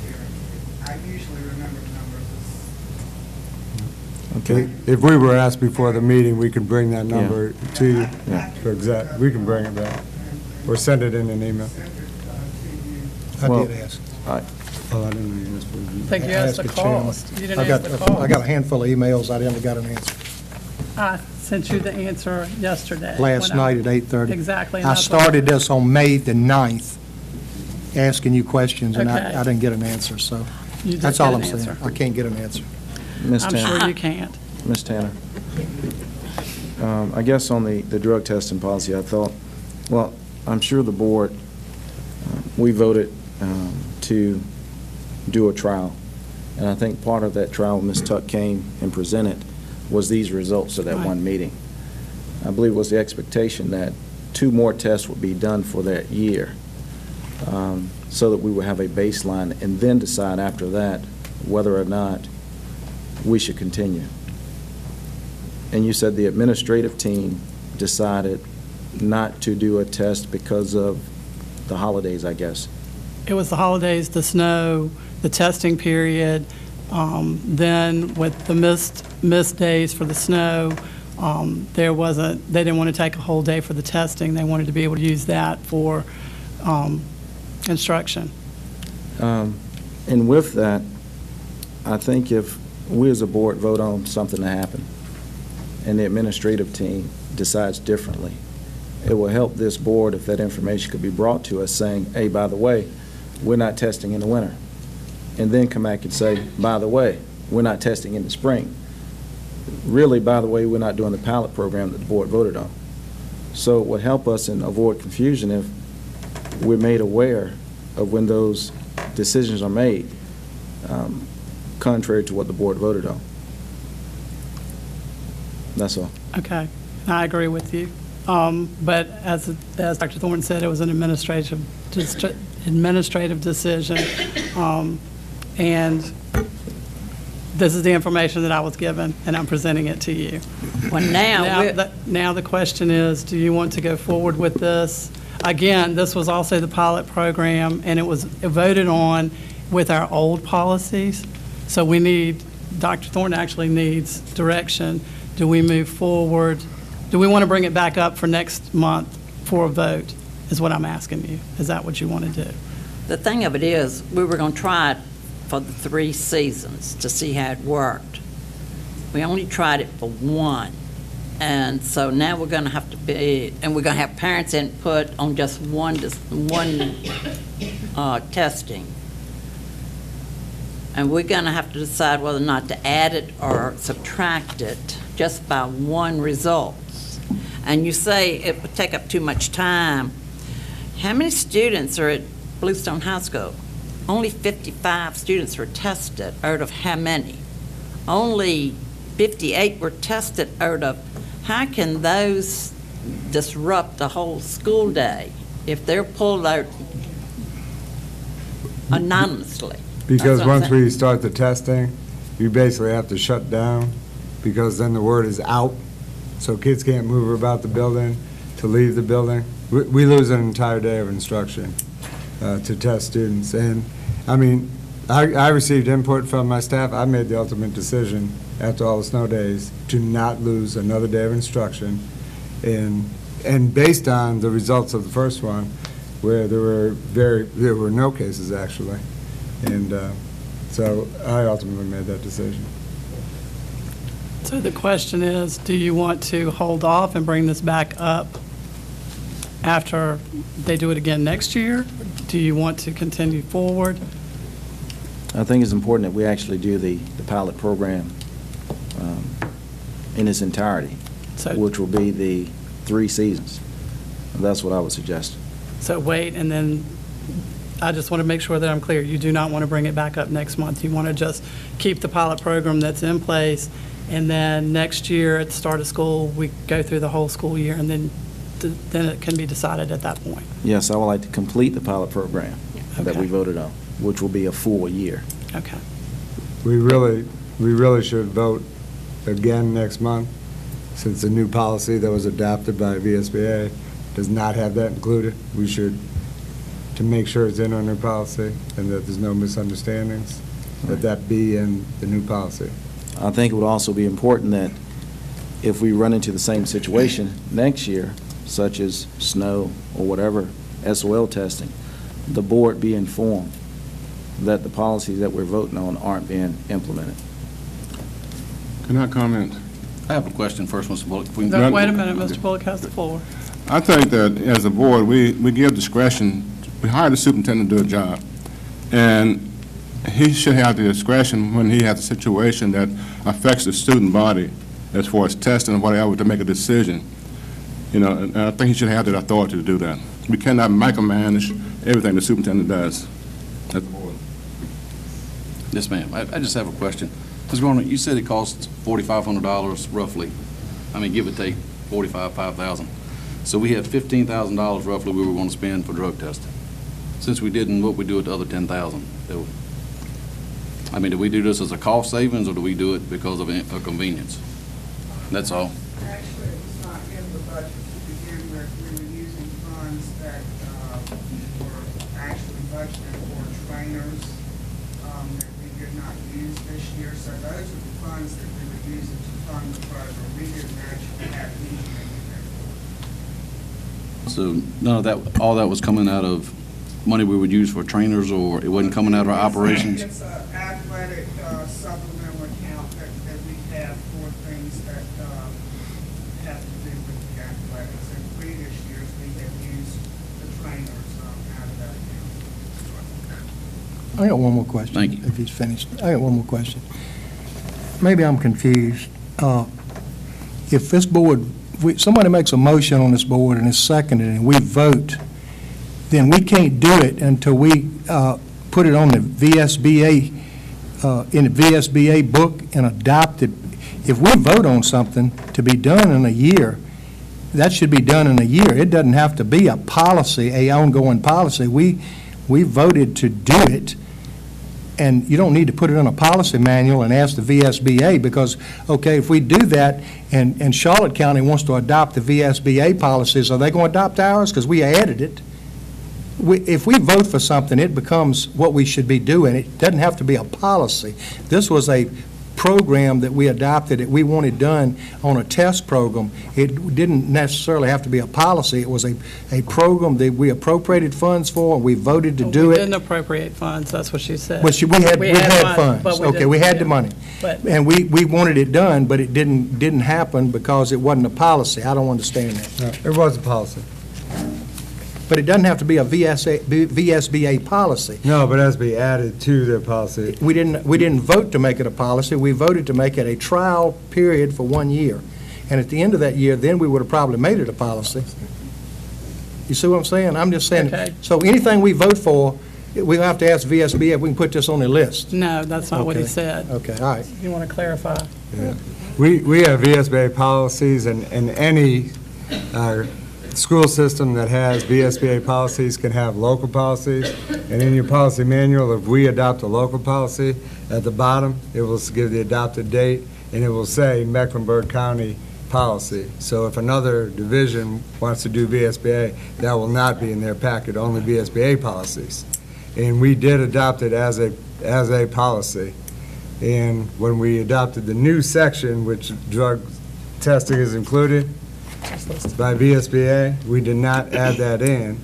guarantee it. I usually remember numbers. Okay. If we were asked before the meeting, we could bring that number to you. Yeah. For exact, we can bring it back, or send it in an email. I Well, did ask. I- Oh, I didn't know you asked for it. I think you asked the chairman. cost. You didn't I got ask the I cost. got a handful of emails, I never got an answer. I sent you the answer yesterday. Last when I- night at 8:30. Exactly. and I that's what- started this on May the 9th, asking you questions, and Okay. I didn't get an answer, so You did that's get all an I'm saying. answer. I can't get an answer. Ms. I'm Tanner. sure you can't. Ms. Tanner, I guess on the drug testing policy, I thought, well, I'm sure the board, we voted to do a trial. And I think part of that trial, Ms. Tuck came and presented, was these results of that Right. one meeting. I believe it was the expectation that 2 more tests would be done for that year, so that we would have a baseline and then decide after that whether or not we should continue. And you said the administrative team decided not to do a test because of the holidays, I guess. It was the holidays, the snow, the testing period, then with the missed days for the snow, they didn't want to take a whole day for the testing. They wanted to be able to use that for instruction. And with that, I think if we as a board vote on something to happen, and the administrative team decides differently, it will help this board if that information could be brought to us saying, hey, by the way, we're not testing in the winter. And then come back and say, by the way, we're not testing in the spring. Really, by the way, we're not doing the pilot program that the board voted on. So it would help us and avoid confusion if we're made aware of when those decisions are made, contrary to what the board voted on. That's all. Okay, I agree with you. But as Dr. Thornton said, it was an administrative decision, and this is the information that I was given, and I'm presenting it to you. Well, now Now the question is, do you want to go forward with this? Again, this was also the pilot program, and it was voted on with our old policies, so we need, Dr. Thornton actually needs direction. Do we move forward? Do we want to bring it back up for next month for a vote, is what I'm asking you. Is that what you want to do? the thing of it is, we were going to try it for the 3 seasons to see how it worked. We only tried it for 1. And so now we're going to have to be, and we're going to have parents' input on just one testing. And we're going to have to decide whether or not to add it or subtract it just by 1 result. And you say it would take up too much time. How many students are at Bluestone High School? Only 55 students were tested out of how many? Only 58 were tested out of. How can those disrupt the whole school day if they're pulled out anonymously? Because That's what I'm once we start the testing, you basically have to shut down, because then the word is out, so kids can't move about the building, to leave the building. We lose an entire day of instruction to test students. And, I mean, I received input from my staff. I made the ultimate decision after all the snow days to not lose another day of instruction. And based on the results of the first one, where there were no cases actually. And so I ultimately made that decision. So the question is, do you want to hold off and bring this back up after they do it again next year? Do you want to continue forward? I think it's important that we actually do the pilot program in its entirety, which will be the 3 seasons. That's what I would suggest. So wait, and then I just want to make sure that I'm clear. You do not want to bring it back up next month. You want to just keep the pilot program that's in place, and then next year at the start of school, we go through the whole school year, and then it can be decided at that point. Yes, I would like to complete the pilot program. that we voted on, which will be a full year. Okay. We really should vote again next month, since the new policy that was adopted by VSBA does not have that included. We should, to make sure it's in our new policy and that there's no misunderstandings, that be in the new policy. I think it would also be important that if we run into the same situation next year, such as snow or whatever, SOL testing, the board be informed that the policies that we're voting on aren't being implemented. Can I comment? I have a question first, Mr. Bullock. Wait a minute, Mr. Bullock has the floor. I think that as a board, we give discretion. We hire the superintendent to do a job, and he should have the discretion when he has a situation that affects the student body as far as testing or whatever to make a decision. You know, and I think he should have that authority to do that. We cannot micromanage everything the superintendent does. That's the board. Yes, ma'am. I just have a question. Ms. Garner, you said it costs $4,500 roughly. I mean, give or take $5,000. So we had $15,000 roughly we were going to spend for drug testing. Since we didn't, what we do with the other $10,000? I mean, do we do this as a cost savings, or do we do it because of a convenience? That's all. Actually, it was not in the budget to begin with. We were using funds that were actually budgeted for trainers that we did not use this year. So those are the funds that we were using to fund the program. We didn't actually have anything in there. So none of that, all that was coming out of money we would use for trainers, or it wasn't coming out of our operations? It's an athletic supplemental account that we have for things that have to do with the athletics. In previous years, we have used the trainers out of that account. I got one more question. Thank you. If he's finished. I got one more question. Maybe I'm confused. If this board, somebody makes a motion on this board and it's seconded and we vote, then we can't do it until we put it on the VSBA, in the VSBA book and adopt it. If we vote on something to be done in a year, that should be done in a year. It doesn't have to be a policy, a ongoing policy. We voted to do it, and you don't need to put it in a policy manual and ask the VSBA, because, okay, if we do that and Charlotte County wants to adopt the VSBA policies, are they going to adopt ours? Because we added it. If we vote for something, it becomes what we should be doing. It doesn't have to be a policy. This was a program that we adopted that we wanted done on a test program. It didn't necessarily have to be a policy. It was a program that we appropriated funds for, and we voted to do We it. didn't appropriate funds, that's what she said. Well, we had funds. but Okay, didn't- we had yeah. the money. But- And we wanted it done, but it didn't happen because it wasn't a policy. I don't understand that. It was a policy. But it doesn't have to be a VSBA policy. No, but it has to be added to their policy. We didn't vote to make it a policy. We voted to make it a trial period for 1 year. And at the end of that year, then we would have probably made it a policy. You see what I'm saying? I'm just saying, Okay. so anything we vote for, we'll have to ask VSBA if we can put this on the list. No, that's not what he Okay. said. Okay, all right. You want to clarify? Yeah. We have VSBA policies, and any school system that has VSBA policies can have local policies. And in your policy manual, if we adopt a local policy, at the bottom, it will give the adopted date, and it will say Mecklenburg County policy. So if another division wants to do VSBA, that will not be in their packet, only VSBA policies. And we did adopt it as a policy. And when we adopted the new section, which drug testing is included by VSBA, we did not add that in.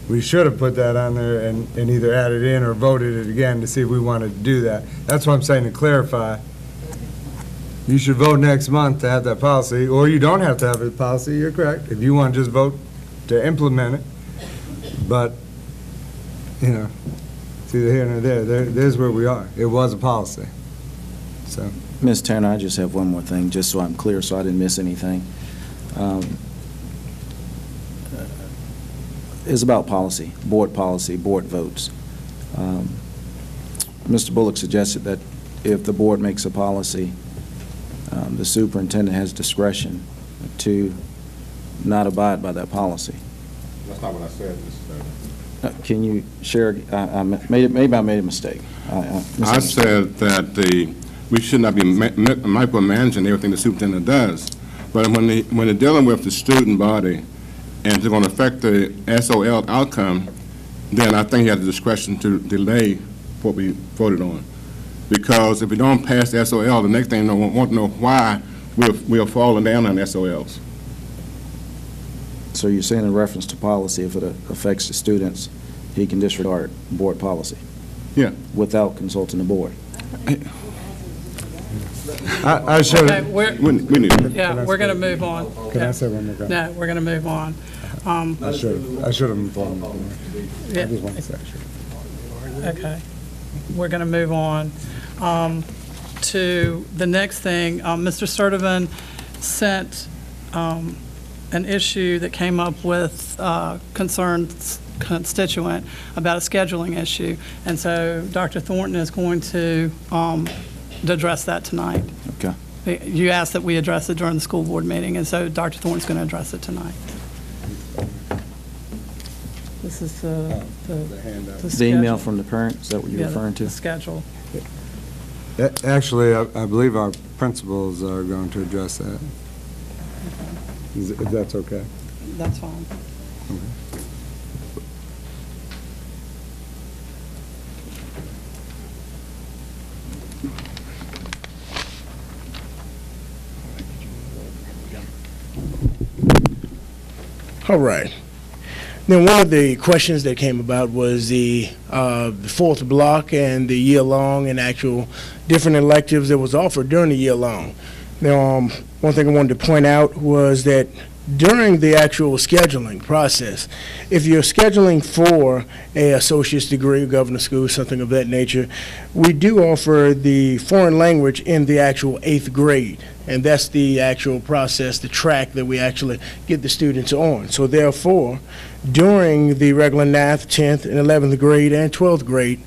We should have put that on there and either added in or voted it again to see if we wanted to do that. That's what I'm saying, to clarify. You should vote next month to have that policy, or you don't have to have a policy, you're correct, if you want to just vote to implement it. But, you know, it's either here or there. There's where we are. It was a policy. So. Ms. Turner, I just have one more thing, just so I'm clear, so I didn't miss anything. It's about policy, board votes. Mr. Bullock suggested that if the board makes a policy, the superintendent has discretion to not abide by that policy. That's not what I said, Mr. Can you share, maybe I made a mistake. I said that we should not be micromanaging everything the superintendent does. But when they're dealing with the student body and it's going to affect the SOL outcome, then I think he has the discretion to delay what we voted on. Because if we don't pass the SOL, the next thing we want to know why we're falling down on SOLs. So you're saying in reference to policy, if it affects the students, he can disregard board policy? Yeah. Without consulting the board? I should Okay, have. we're going to move on. Can I say one more comment? No, we're going to move on. I should have informed the board. Yeah. I just want to say I should. Okay. We're going to move on to the next thing. Mr. Sturdivant sent an issue that came up with concerned constituent about a scheduling issue. And so Dr. Thornton is going to address that tonight. Okay. You asked that we address it during the school board meeting, and so Dr. Thornton's going to address it tonight. This is The email from the parent, is that what you're referring to? The schedule. Actually, I believe our principals are going to address that. If that's okay. That's fine. All right. Then one of the questions that came about was the fourth block and the year-long and actual different electives that was offered during the year-long. Now, one thing I wanted to point out was that during the actual scheduling process, if you're scheduling for an associate's degree, governor's school, something of that nature, we do offer the foreign language in the actual 8th grade. And that's the actual process, the track that we actually get the students on. So therefore, during the regular 9th, 10th, and 11th grade and 12th grade,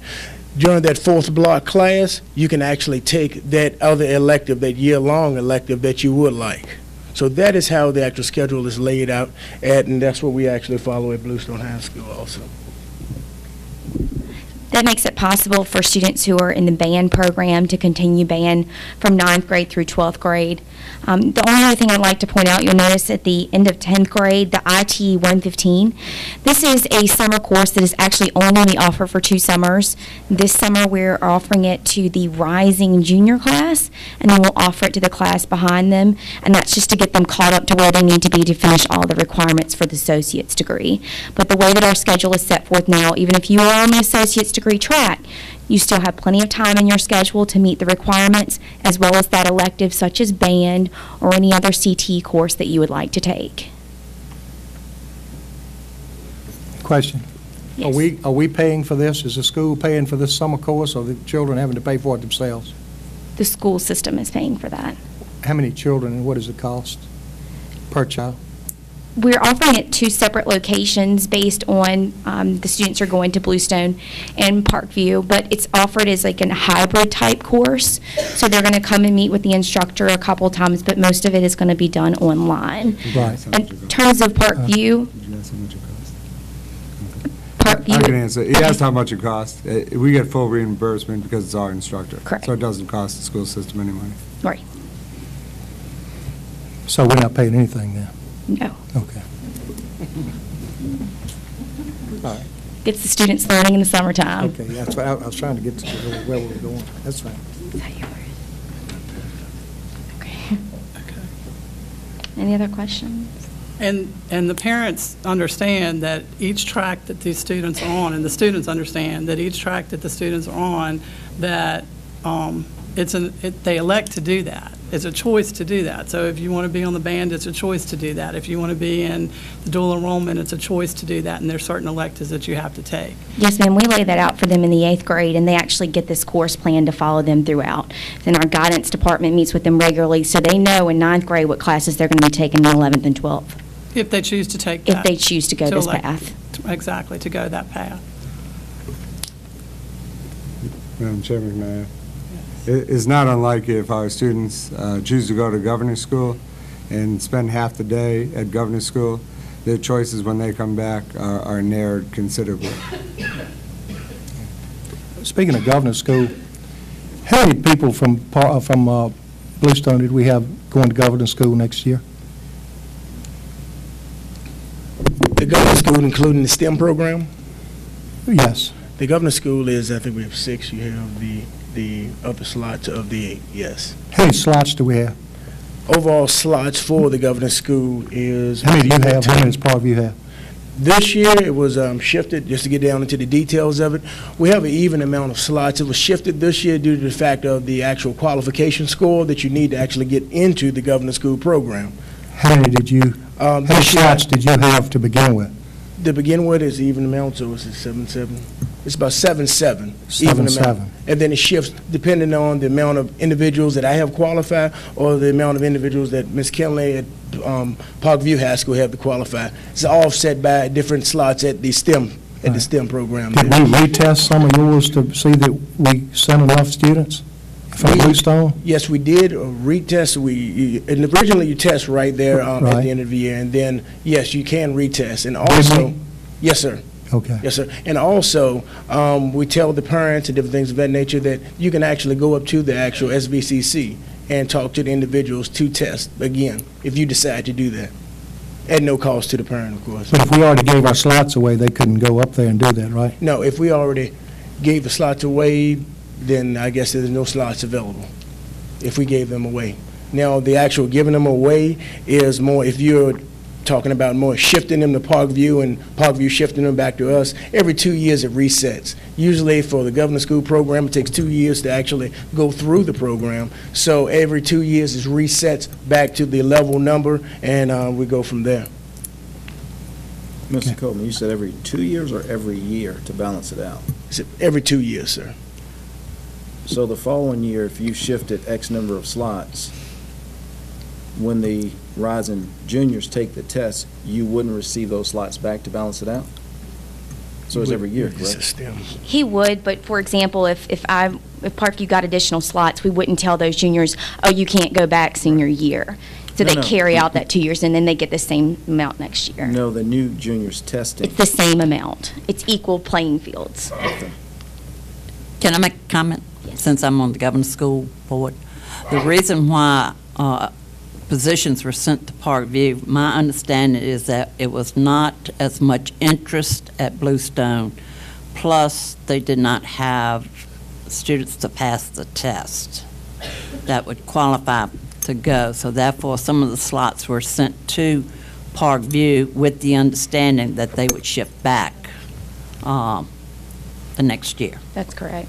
during that fourth block class, you can actually take that other elective, that year-long elective that you would like. So that is how the actual schedule is laid out and that's what we actually follow at Bluestone High School also. That makes it possible for students who are in the band program to continue band from 9th grade through 12th grade. The only other thing I'd like to point out, you'll notice at the end of 10th grade, the IT 115. This is a summer course that is actually only offered for 2 summers. This summer we're offering it to the rising junior class, and then we'll offer it to the class behind them, and that's just to get them caught up to where they need to be to finish all the requirements for the associate's degree. But the way that our schedule is set forth now, even if you are on the associate's degree track, you still have plenty of time in your schedule to meet the requirements, as well as that elective such as band or any other CT course that you would like to take. Question. Yes. Are we paying for this? Is the school paying for this summer course, or the children having to pay for it themselves? The school system is paying for that. How many children and what does it cost per child? We're offering it 2 separate locations based on the students are going to Bluestone and Parkview, but it's offered as like a hybrid type course. So they're going to come and meet with the instructor a couple times, but most of it is going to be done online. Right. In terms of Parkview, I can answer. He asked how much it costs. We get full reimbursement because it's our instructor. Correct. So it doesn't cost the school system any money. Right. So we're not paying anything now? No. Okay. All right. Gets the students learning in the summertime. Okay, that's what I was trying to get to where we were going. That's fine. Any other questions? And the parents understand that each track that these students are on, and the students understand that each track that the students are on, that they elect to do that. It's a choice to do that. So if you want to be on the band, it's a choice to do that. If you want to be in the dual enrollment, it's a choice to do that, and there's certain electives that you have to take. Yes, ma'am. We lay that out for them in the 8th grade, and they actually get this course plan to follow them throughout. Then our guidance department meets with them regularly, so they know in 9th grade what classes they're going to be taking in 11th and 12th. If they choose to take that. If they choose to go this path. Exactly, to go that path. Madam Chairman, may I? It's not unlike if our students choose to go to governor's school and spend half the day at governor's school, their choices when they come back are narrowed considerably. Speaking of governor's school, how many people from Bluestone did we have going to governor's school next year? The governor's school, including the STEM program? Yes. The governor's school is, I think we have 6. You have the other slots of the 8, yes. How many slots do we have? Overall slots for the governor's school is... How many do you have? How many does Parkview have? This year, it was shifted, just to get down into the details of it. We have an even amount of slots. It was shifted this year due to the fact of the actual qualification score that you need to actually get into the governor's school program. How many did you, how many slots did you have to begin with? To begin with, it's even amount, so it's 7-7. It's about 7-7, even 7-7. amount. And then it shifts depending on the amount of individuals that I have qualified or the amount of individuals that Ms. Kinley at Parkview High School have to qualify. It's offset by different slots at the STEM program. Did we retest some of yours to see that we sent enough students from Bluestone? Yes, we did retest. And originally you test right there at the end of the year, and then yes, you can retest. And also, yes, sir. Okay. Yes, sir. And also, we tell the parents and different things of that nature that you can actually go up to the actual SVCC and talk to the individuals to test again if you decide to do that, at no cost to the parent, of course. But if we already gave our slots away, they couldn't go up there and do that, right? No, if we already gave the slots away, then I guess there's no slots available if we gave them away. Now, the actual giving them away is more, if you're talking about more shifting them to Parkview and Parkview shifting them back to us, every 2 years it resets. Usually for the governor's school program, it takes 2 years to actually go through the program. So every 2 years it resets back to the level number, and we go from there. Mr. Coleman, you said every 2 years or every year to balance it out? Every 2 years, sir. So the following year, if you shifted X number of slots, when the rising juniors take the test, you wouldn't receive those slots back to balance it out? So it's every year, correct? He would, but for example, if Parkview got additional slots, we wouldn't tell those juniors, oh, you can't go back senior year. So they carry out that 2 years, and then they get the same amount next year. No, the new juniors testing. It's the same amount. It's equal playing fields. Can I make a comment? Since I'm on the governor's school board. The reason why positions were sent to Parkview, my understanding is that it was not as much interest at Bluestone, plus they did not have students to pass the test that would qualify to go. So therefore, some of the slots were sent to Parkview with the understanding that they would shift back the next year. That's correct.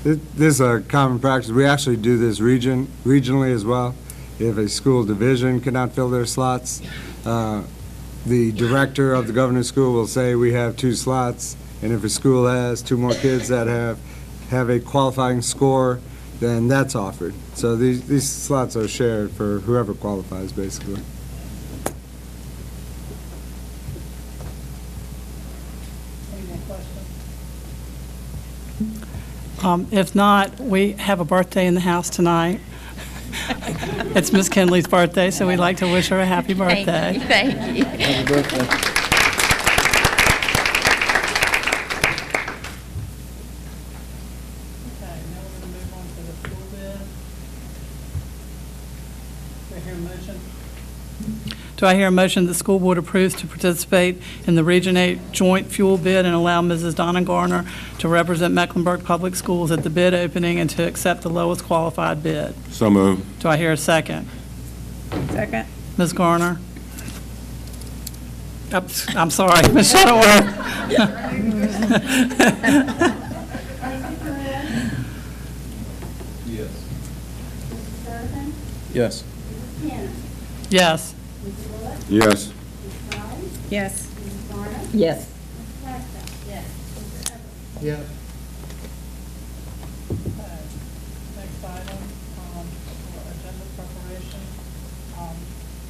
This is a common practice. We actually do this regionally as well. If a school division cannot fill their slots, the director of the governor's school will say we have 2 slots, and if a school has 2 more kids that have a qualifying score, then that's offered. So these slots are shared for whoever qualifies, basically. If not, we have a birthday in the house tonight. It's Miss Kinley's birthday, so we'd like to wish her a happy birthday. Thank you. Happy birthday. Do I hear a motion that the school board approves to participate in the Region 8 joint fuel bid and allow Mrs. Donna Garner to represent Mecklenburg Public Schools at the bid opening and to accept the lowest qualified bid? So moved. Do I hear a second? Second. Ms. Garner? I'm sorry, Ms. Shuttleworth. Yes. Yes. Yes. Yes. Yes. Yes. Next item, for agenda preparation.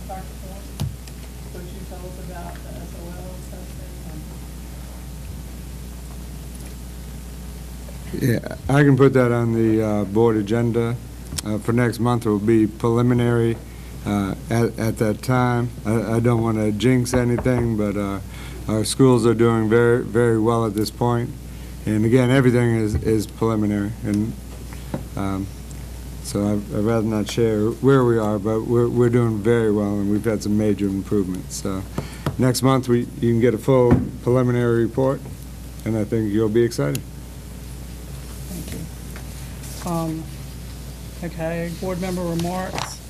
Dr. Thornton, would you tell us about the SOL testing? Yeah, I can put that on the board agenda. For next month, it will be preliminary at that time. I don't want to jinx anything, but our schools are doing very, very well at this point. And again, everything is preliminary, and so I'd rather not share where we are, but we're doing very well, and we've had some major improvements. So next month, you can get a full preliminary report, and I think you'll be excited. Thank you. Okay, board member remarks.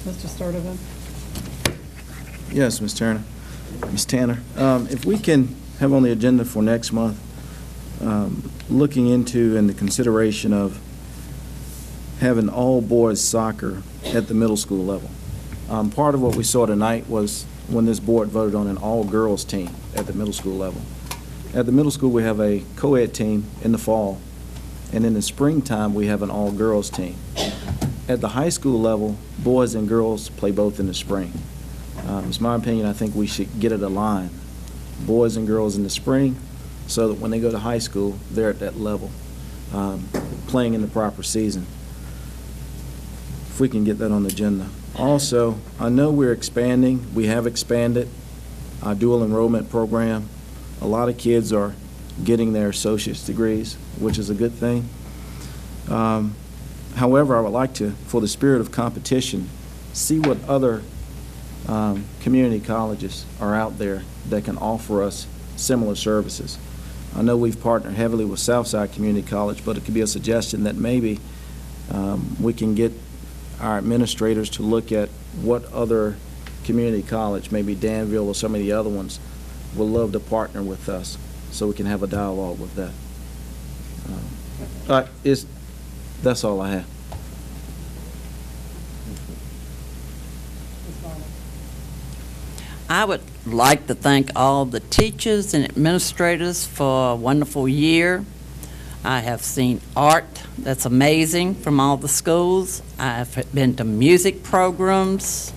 Mr. Sturdivant? Yes, Ms. Turner. Ms. Tanner, if we can have on the agenda for next month, looking into and the consideration of having all boys soccer at the middle school level. Part of what we saw tonight was when this board voted on an all-girls team at the middle school level. At the middle school, we have a co-ed team in the fall, and in the springtime, we have an all-girls team. At the high school level, boys and girls play both in the spring. It's my opinion, I think we should get it aligned. Boys and girls in the spring, so that when they go to high school, they're at that level, playing in the proper season. If we can get that on the agenda. Also, I know we're expanding. We have expanded our dual enrollment program. A lot of kids are getting their associate's degrees, which is a good thing. However, I would like to, for the spirit of competition, see what other community colleges are out there that can offer us similar services. I know we've partnered heavily with Southside Community College, but it could be a suggestion that maybe we can get our administrators to look at what other community college, maybe Danville or some of the other ones, would love to partner with us so we can have a dialogue with that. That's all I have. I would like to thank all the teachers and administrators for a wonderful year. I have seen art that's amazing from all the schools. I have been to music programs.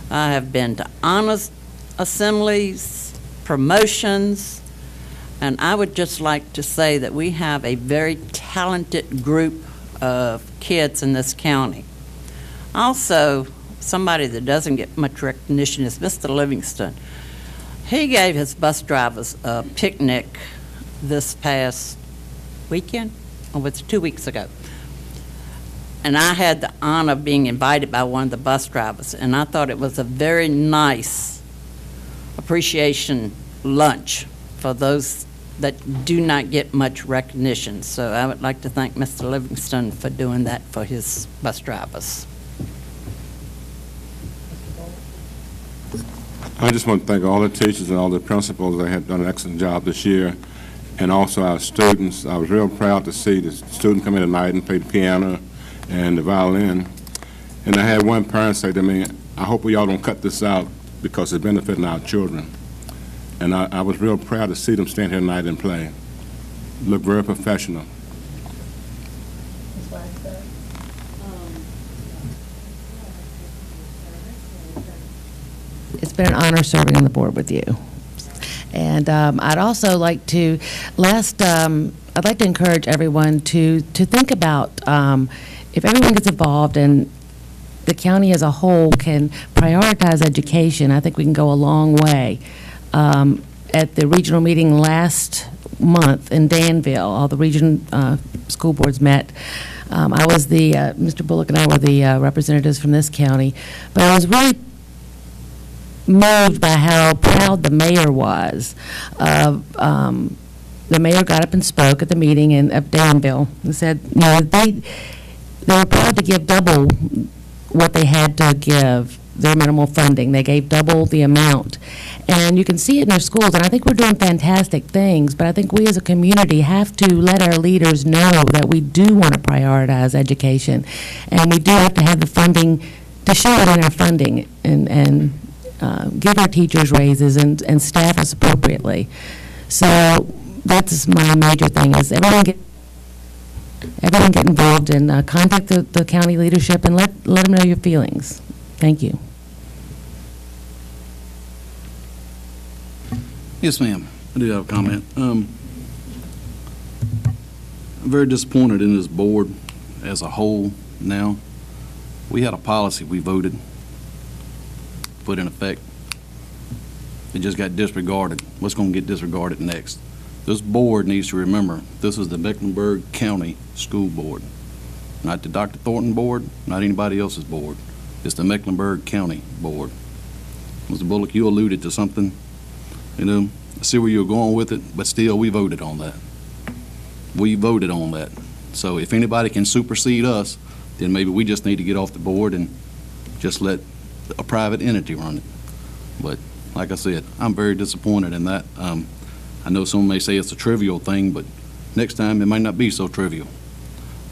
I have been to honors assemblies, promotions, and I would just like to say that we have a very talented group of kids in this county. Also, somebody that doesn't get much recognition is Mr. Livingston. He gave his bus drivers a picnic this past weekend, or was it 2 weeks ago? And I had the honor of being invited by one of the bus drivers, and I thought it was a very nice appreciation lunch for those that do not get much recognition. So I would like to thank Mr. Livingston for doing that for his bus drivers. I just want to thank all the teachers and all the principals. They have done an excellent job this year, and also our students. I was real proud to see the student come in tonight and play the piano and the violin. And I had one parent say to me, I hope y'all don't cut this out because it's benefiting our children. And I was real proud to see them stand here tonight and play. Look very professional. It's been an honor serving on the board with you. And I'd also like to, I'd like to encourage everyone to think about if everyone gets involved and the county as a whole can prioritize education, I think we can go a long way. At the regional meeting last month in Danville, all the region school boards met. I was Mr. Bullock and I were the representatives from this county, but I was really moved by how proud the mayor was. The mayor got up and spoke at the meeting of Danville and said, you know, they were proud to give double what they had to give their minimal funding. They gave double the amount. And you can see it in their schools, and I think we're doing fantastic things, but I think we as a community have to let our leaders know that we do want to prioritize education, and we do have to have the funding to show it in our funding and give our teachers raises and staff us appropriately. So that's my major thing, is everyone get involved and contact the county leadership and let them know your feelings. Thank you. Yes, ma'am. I do have a comment. I'm very disappointed in this board as a whole now. We had a policy we voted, put in effect. It just got disregarded. What's going to get disregarded next? This board needs to remember, this is the Mecklenburg County School Board, not the Dr. Thornton Board, not anybody else's board. It's the Mecklenburg County Board. Mr. Bullock, you alluded to something, you know, I see where you're going with it, but still, we voted on that. We voted on that. So if anybody can supersede us, then maybe we just need to get off the board and just let a private entity run it. But like I said, I'm very disappointed in that. I know some may say it's a trivial thing, but next time it might not be so trivial.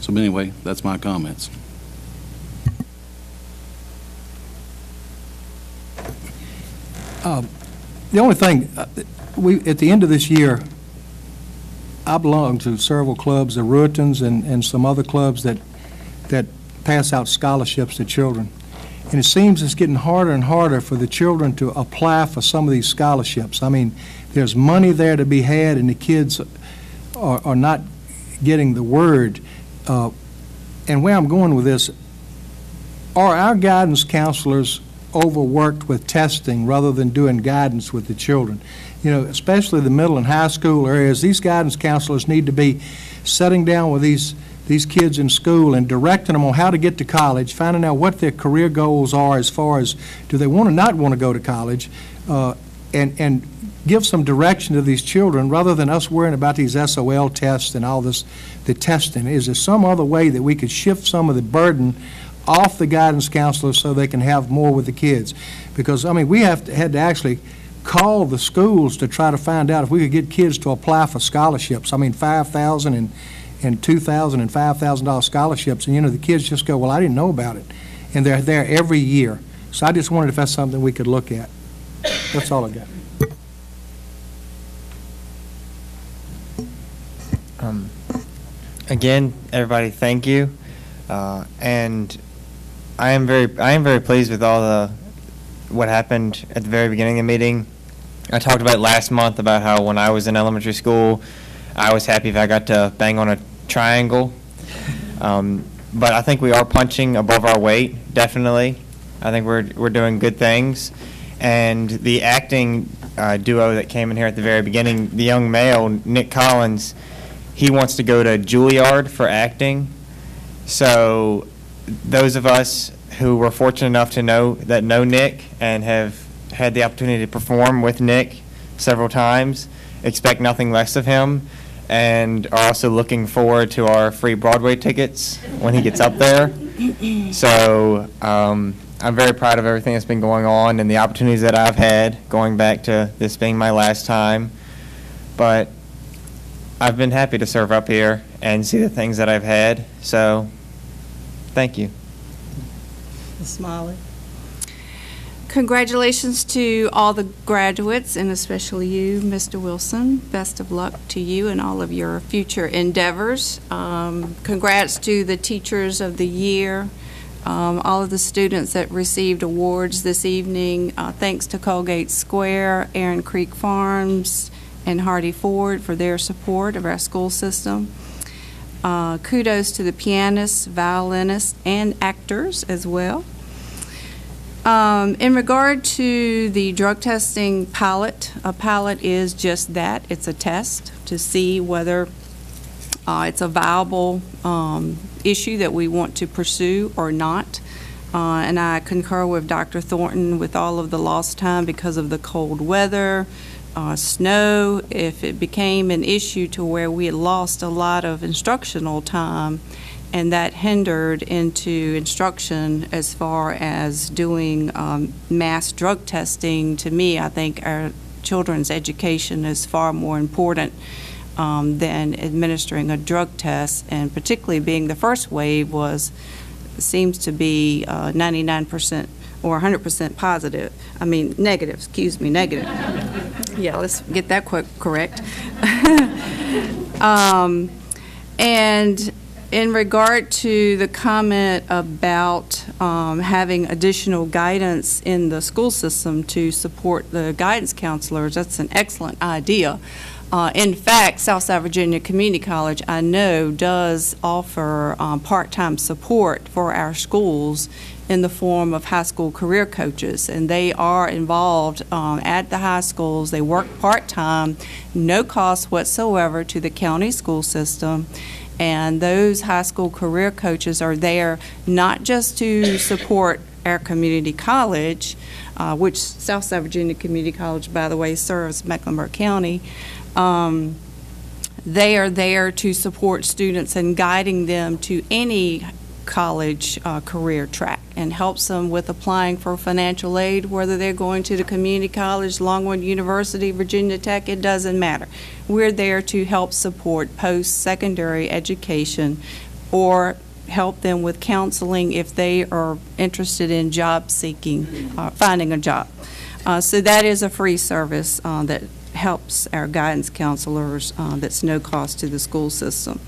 So anyway, that's my comments. The only thing, at the end of this year, I belong to several clubs, the Ruitons and some other clubs that pass out scholarships to children. And it seems it's getting harder and harder for the children to apply for some of these scholarships. I mean, there's money there to be had, and the kids are not getting the word. And where I'm going with this, are our guidance counselors overworked with testing rather than doing guidance with the children? You know, especially the middle and high school areas, these guidance counselors need to be sitting down with these kids in school and directing them on how to get to college, finding out what their career goals are as far as do they want to not want to go to college, and give some direction to these children rather than us worrying about these SOL tests and all this, the testing. Is there some other way that we could shift some of the burden off the guidance counselors so they can have more with the kids? Because, I mean, we had to actually call the schools to try to find out if we could get kids to apply for scholarships. I mean, $5,000 and $2,000 and $5,000 scholarships, and, you know, the kids just go, well, I didn't know about it. And they're there every year. So I just wondered if that's something we could look at. That's all I got. Again, everybody, thank you. And I am very pleased with all what happened at the very beginning of the meeting. I talked about it last month about how when I was in elementary school, I was happy if I got to bang on a triangle. But I think we are punching above our weight, definitely. I think we're doing good things. And the acting duo that came in here at the very beginning, the young male, Nick Collins, he wants to go to Juilliard for acting. So those of us who were fortunate enough to know Nick and have had the opportunity to perform with Nick several times expect nothing less of him, and are also looking forward to our free Broadway tickets when he gets up there. So I'm very proud of everything that's been going on and the opportunities that I've had, going back to this being my last time. But I've been happy to serve up here and see the things that I've had. So thank you. Ms. Smiley. Congratulations to all the graduates, and especially you, Mr. Wilson. Best of luck to you and all of your future endeavors. Congrats to the Teachers of the Year, all of the students that received awards this evening. Thanks to Colgate Square, Aaron Creek Farms, and Hardy Ford for their support of our school system. Kudos to the pianists, violinists, and actors as well. In regard to the drug testing pilot, a pilot is just that. It's a test to see whether it's a viable issue that we want to pursue or not. And I concur with Dr. Thornton with all of the lost time because of the cold weather, snow. If it became an issue to where we had lost a lot of instructional time, and that hindered into instruction as far as doing mass drug testing, to me, I think our children's education is far more important than administering a drug test, and particularly being the first wave seems to be 99% or 100% positive. I mean, negative, excuse me, negative. Yeah, let's get that correct. And in regard to the comment about having additional guidance in the school system to support the guidance counselors, that's an excellent idea. In fact, Southside Virginia Community College, I know, does offer part-time support for our schools in the form of high school career coaches, and they are involved at the high schools. They work part-time, no cost whatsoever to the county school system, and those high school career coaches are there not just to support our community college, which Southside Virginia Community College, by the way, serves Mecklenburg County. They are there to support students and guiding them to any college career track, and helps them with applying for financial aid, whether they're going to the community college, Longwood University, Virginia Tech, it doesn't matter. We're there to help support post-secondary education or help them with counseling if they are interested in job seeking, finding a job. So that is a free service that helps our guidance counselors. That's no cost to the school system.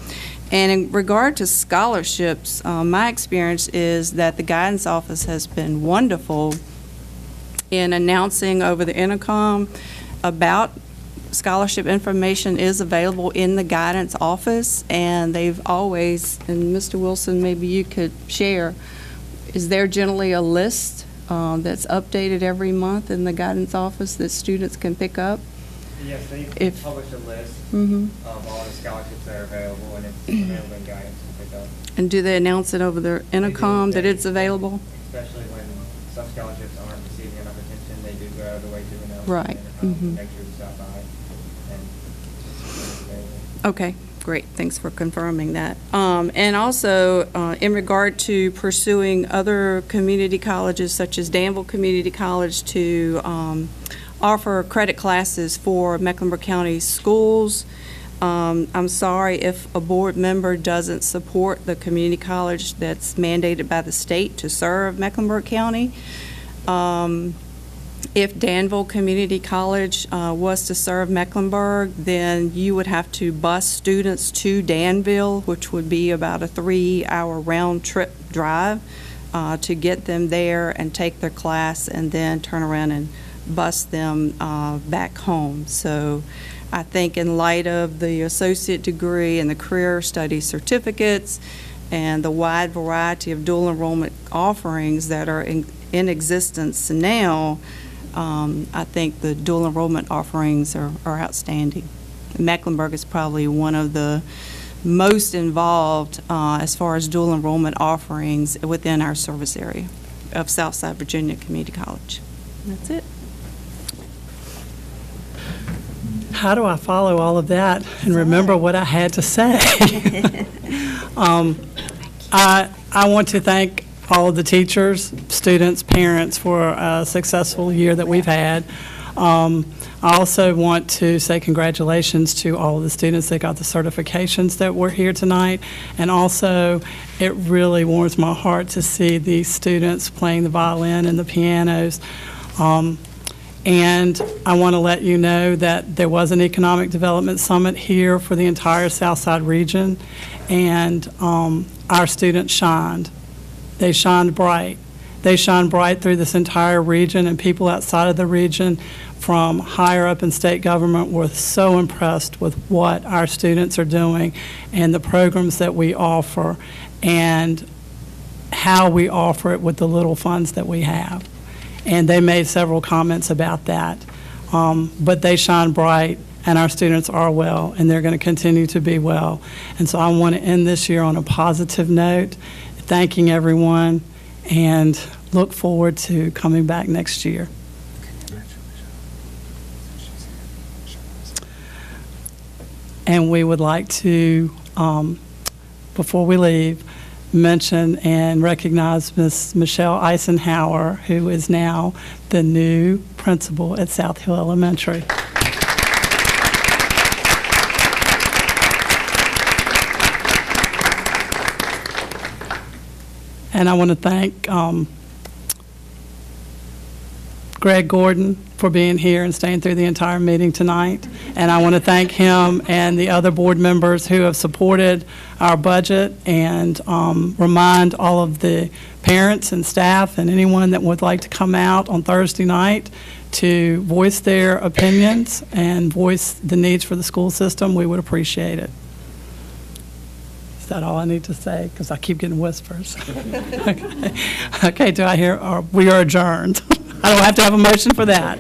And in regard to scholarships, my experience is that the guidance office has been wonderful in announcing over the intercom about scholarship information is available in the guidance office, and they've always, and Mr. Wilson, maybe you could share, is there generally a list that's updated every month in the guidance office that students can pick up? Yes, they publish a list of all the scholarships that are available, and it's available in guidance to pick up. And do they announce it over the intercom that it's available? Especially when some scholarships aren't receiving enough attention, they do go out of the way to announce Right. it to make sure to stop by. And it's available. Okay, great. Thanks for confirming that. And also, in regard to pursuing other community colleges, such as Danville Community College, to offer credit classes for Mecklenburg County schools. I'm sorry if a board member doesn't support the community college that's mandated by the state to serve Mecklenburg County. If Danville Community College was to serve Mecklenburg, then you would have to bus students to Danville, which would be about a 3-hour round-trip drive to get them there and take their class and then turn around and bus them back home. So I think in light of the associate degree and the career study certificates and the wide variety of dual enrollment offerings that are in existence now, I think the dual enrollment offerings are outstanding. Mecklenburg is probably one of the most involved as far as dual enrollment offerings within our service area of Southside Virginia Community College. That's it. How do I follow all of that and remember what I had to say? I want to thank all of the teachers, students, parents for a successful year that we've had. I also want to say congratulations to all of the students that got the certifications that were here tonight. And also, it really warms my heart to see these students playing the violin and the pianos. And I want to let you know that there was an Economic Development Summit here for the entire Southside region, and our students shined. They shined bright. They shine bright through this entire region, and people outside of the region from higher up in state government were so impressed with what our students are doing and the programs that we offer and how we offer it with the little funds that we have. And they made several comments about that. But they shine bright, and our students are well, and they're going to continue to be well. And so I want to end this year on a positive note, thanking everyone, and look forward to coming back next year. And we would like to, before we leave, mention and recognize Ms. Michelle Eisenhower, who is now the new principal at South Hill Elementary. And I want to thank Greg Gordon for being here and staying through the entire meeting tonight. And I want to thank him and the other board members who have supported our budget, and remind all of the parents and staff and anyone that would like to come out on Thursday night to voice their opinions and voice the needs for the school system, we would appreciate it. Is that all I need to say? Because I keep getting whispers. Okay, do I hear, we are adjourned. I don't have to have a motion for that.